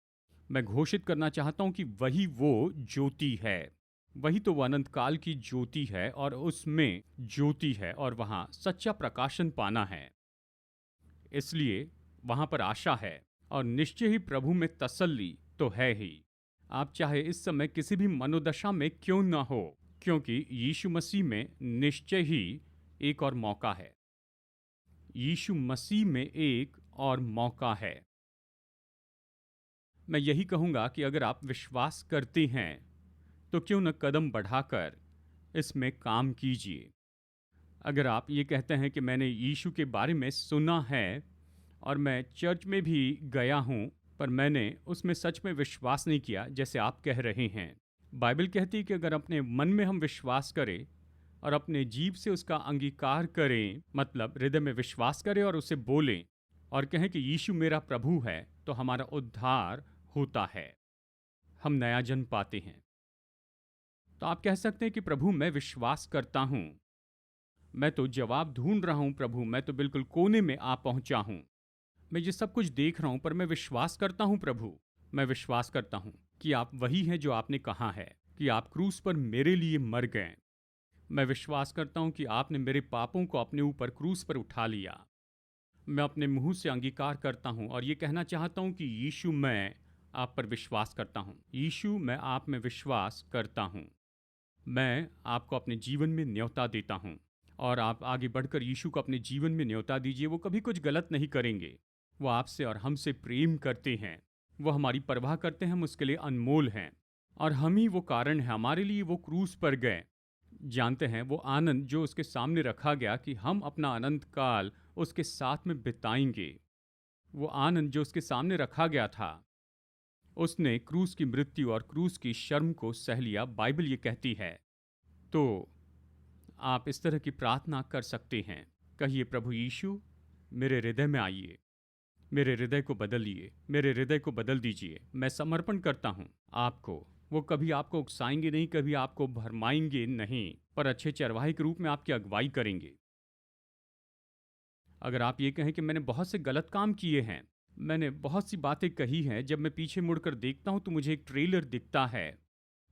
मैं घोषित करना चाहता हूं कि वही वो ज्योति है। वही तो वो अनंत काल की ज्योति है, और उसमें ज्योति है, और वहां सच्चा प्रकाशन पाना है। इसलिए वहां पर आशा है, और निश्चय ही प्रभु में तसल्ली तो है ही। आप चाहे इस समय किसी भी मनोदशा में क्यों ना हो, क्योंकि यीशु मसीह में निश्चय ही एक और मौका है। यीशु मसीह में एक और मौका है। मैं यही कहूंगा कि अगर आप विश्वास करते हैं तो क्यों न कदम बढ़ाकर इसमें काम कीजिए। अगर आप ये कहते हैं कि मैंने यीशु के बारे में सुना है और मैं चर्च में भी गया हूँ, पर मैंने उसमें सच में विश्वास नहीं किया जैसे आप कह रहे हैं। बाइबल कहती है कि अगर अपने मन में हम विश्वास करें और अपने जीभ से उसका अंगीकार करें, मतलब हृदय में विश्वास करें और उसे बोलें और कहें कि यीशु मेरा प्रभु है, तो हमारा उद्धार होता है, हम नया जन्म पाते हैं। तो आप कह सकते हैं कि प्रभु मैं विश्वास करता हूं, मैं तो जवाब ढूंढ रहा हूं प्रभु, मैं तो बिल्कुल कोने में आ पहुंचा हूं, मैं ये सब कुछ देख रहा हूं, पर मैं विश्वास करता हूं प्रभु। मैं विश्वास करता हूं कि आप वही हैं जो आपने कहा है कि आप क्रूस पर मेरे लिए मर गए। मैं विश्वास करता हूं कि आपने मेरे पापों को अपने ऊपर क्रूस पर उठा लिया। मैं अपने मुंह से अंगीकार करता हूं और ये कहना चाहता हूं कि यीशु मैं आप पर विश्वास करता हूं। यीशु मैं आप में विश्वास करता हूं। मैं आपको अपने जीवन में न्योता देता हूं, और आप आगे बढ़कर यीशु को अपने जीवन में न्योता दीजिए। वो कभी कुछ गलत नहीं करेंगे। वो आपसे और हमसे प्रेम करते हैं, वो हमारी परवाह करते हैं, हम उसके लिए अनमोल हैं, और हम ही वो कारण है, हमारे लिए वो क्रूस पर गए। जानते हैं वो आनंद जो उसके सामने रखा गया कि हम अपना अनंत काल उसके साथ में बिताएंगे, वो आनंद जो उसके सामने रखा गया था, उसने क्रूस की मृत्यु और क्रूस की शर्म को सह लिया, बाइबल ये कहती है। तो आप इस तरह की प्रार्थना कर सकते हैं। कहिए, प्रभु यीशु मेरे हृदय में आइए, मेरे हृदय को बदलिए, मेरे हृदय को बदल दीजिए। मैं समर्पण करता हूँ आपको। वो कभी आपको उकसाएंगे नहीं, कभी आपको भरमाएंगे नहीं, पर अच्छे चरवाहे के रूप में आपकी अगुवाई करेंगे। अगर आप ये कहें कि मैंने बहुत से गलत काम किए हैं, मैंने बहुत सी बातें कही हैं, जब मैं पीछे मुड़कर देखता हूँ तो मुझे एक ट्रेलर दिखता है।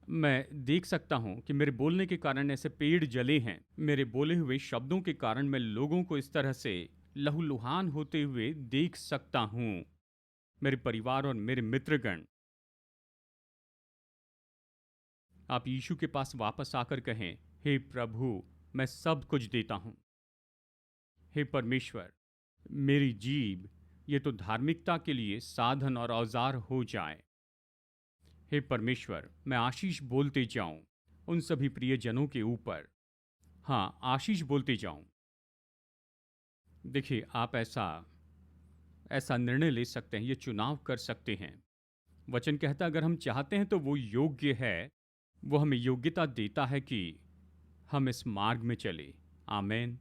मैं देख सकता हूँ कि मेरे बोलने के कारण ऐसे पेड़ जले हैं, मेरे बोले हुए शब्दों के कारण मैं लोगों को इस तरह से लहूलुहान होते हुए देख सकता हूँ। मेरे परिवार और मेरे मित्रगण, आप यीशु के पास वापस आकर कहें, हे प्रभु, मैं सब कुछ देता हूँ। हे परमेश्वर, मेरी जीभ ये तो धार्मिकता के लिए साधन और औजार हो जाए। हे परमेश्वर, मैं आशीष बोलते जाऊं उन सभी प्रियजनों के ऊपर। हाँ, आशीष बोलते जाऊं। देखिए, आप ऐसा ऐसा निर्णय ले सकते हैं, ये चुनाव कर सकते हैं। वचन कहता है अगर हम चाहते हैं तो वो योग्य है, वो हमें योग्यता देता है कि हम इस मार्ग में चले। आमेन।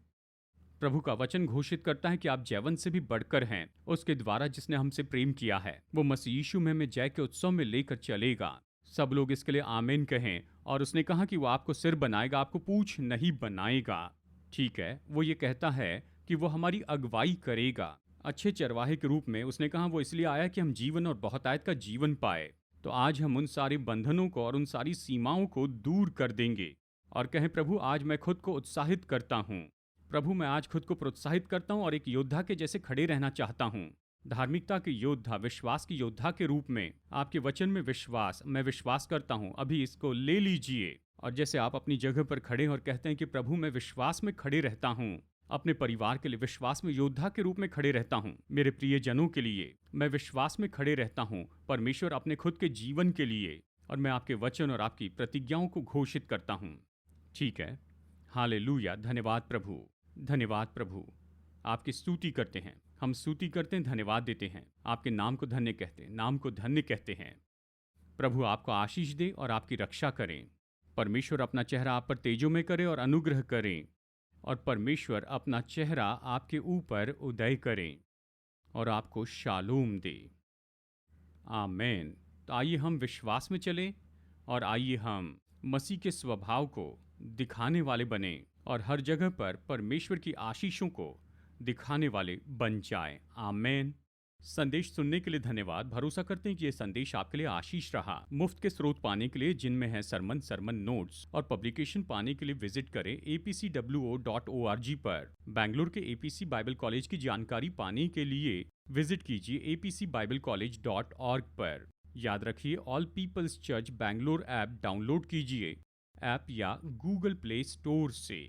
प्रभु का वचन घोषित करता है कि आप जैवन से भी बढ़कर हैं, उसके द्वारा जिसने हमसे प्रेम किया है। वो मसीह यीशु में हमें जय के उत्सव में लेकर चलेगा। सब लोग इसके लिए आमेन कहें। और उसने कहा कि वो आपको सिर बनाएगा, आपको पूंछ नहीं बनाएगा। ठीक है, वो ये कहता है कि वो हमारी अगुवाई करेगा अच्छे चरवाहे के रूप में। उसने कहा वो इसलिए आया कि हम जीवन और बहुतायत का जीवन पाए। तो आज हम उन सारे बंधनों को और उन सारी सीमाओं को दूर कर देंगे और कहें, प्रभु आज मैं खुद को उत्साहित करता हूँ। प्रभु मैं आज खुद को प्रोत्साहित करता हूँ और एक योद्धा के जैसे खड़े रहना चाहता हूँ। धार्मिकता के योद्धा, विश्वास के योद्धा के रूप में आपके वचन में विश्वास, मैं विश्वास करता हूँ। अभी इसको ले लीजिए और जैसे आप अपनी जगह पर खड़े हैं और कहते हैं कि प्रभु मैं विश्वास में खड़े रहता हूँ, अपने परिवार के लिए विश्वास में योद्धा के रूप में खड़े रहता हूँ, मेरे प्रियजनों के लिए मैं विश्वास में खड़े रहता हूँ, परमेश्वर अपने खुद के जीवन के लिए, और मैं आपके वचन और आपकी प्रतिज्ञाओं को घोषित करता हूँ। ठीक है, हालेलुया, धन्यवाद प्रभु, धन्यवाद प्रभु। आपकी स्तुति करते हैं, हम स्तुति करते हैं, धन्यवाद देते हैं, आपके नाम को धन्य कहते हैं, नाम को धन्य कहते हैं। प्रभु आपको आशीष दे और आपकी रक्षा करें। परमेश्वर अपना चेहरा आप पर तेजोमय करे और अनुग्रह करें, और परमेश्वर अपना चेहरा आपके ऊपर उदय करें और आपको शालोम दे। आमेन। तो आइए हम विश्वास में चलें और आइए हम मसीह के स्वभाव को दिखाने वाले बने और हर जगह पर परमेश्वर की आशीषों को दिखाने वाले बन जाएं। आमेन। संदेश सुनने के लिए धन्यवाद। भरोसा करते हैं कि ये संदेश आपके लिए आशीष रहा। मुफ्त के स्रोत पाने के लिए, जिनमें है सरमन नोट्स और पब्लिकेशन, पाने के लिए विजिट करें apcwo.org पर। बैंगलोर के एपीसी बाइबल कॉलेज की जानकारी पाने के लिए विजिट कीजिए apcbiblecollege.org पर। याद रखिए, All Peoples Church Bangalore app download कीजिए ऐप या गूगल प्ले स्टोर से।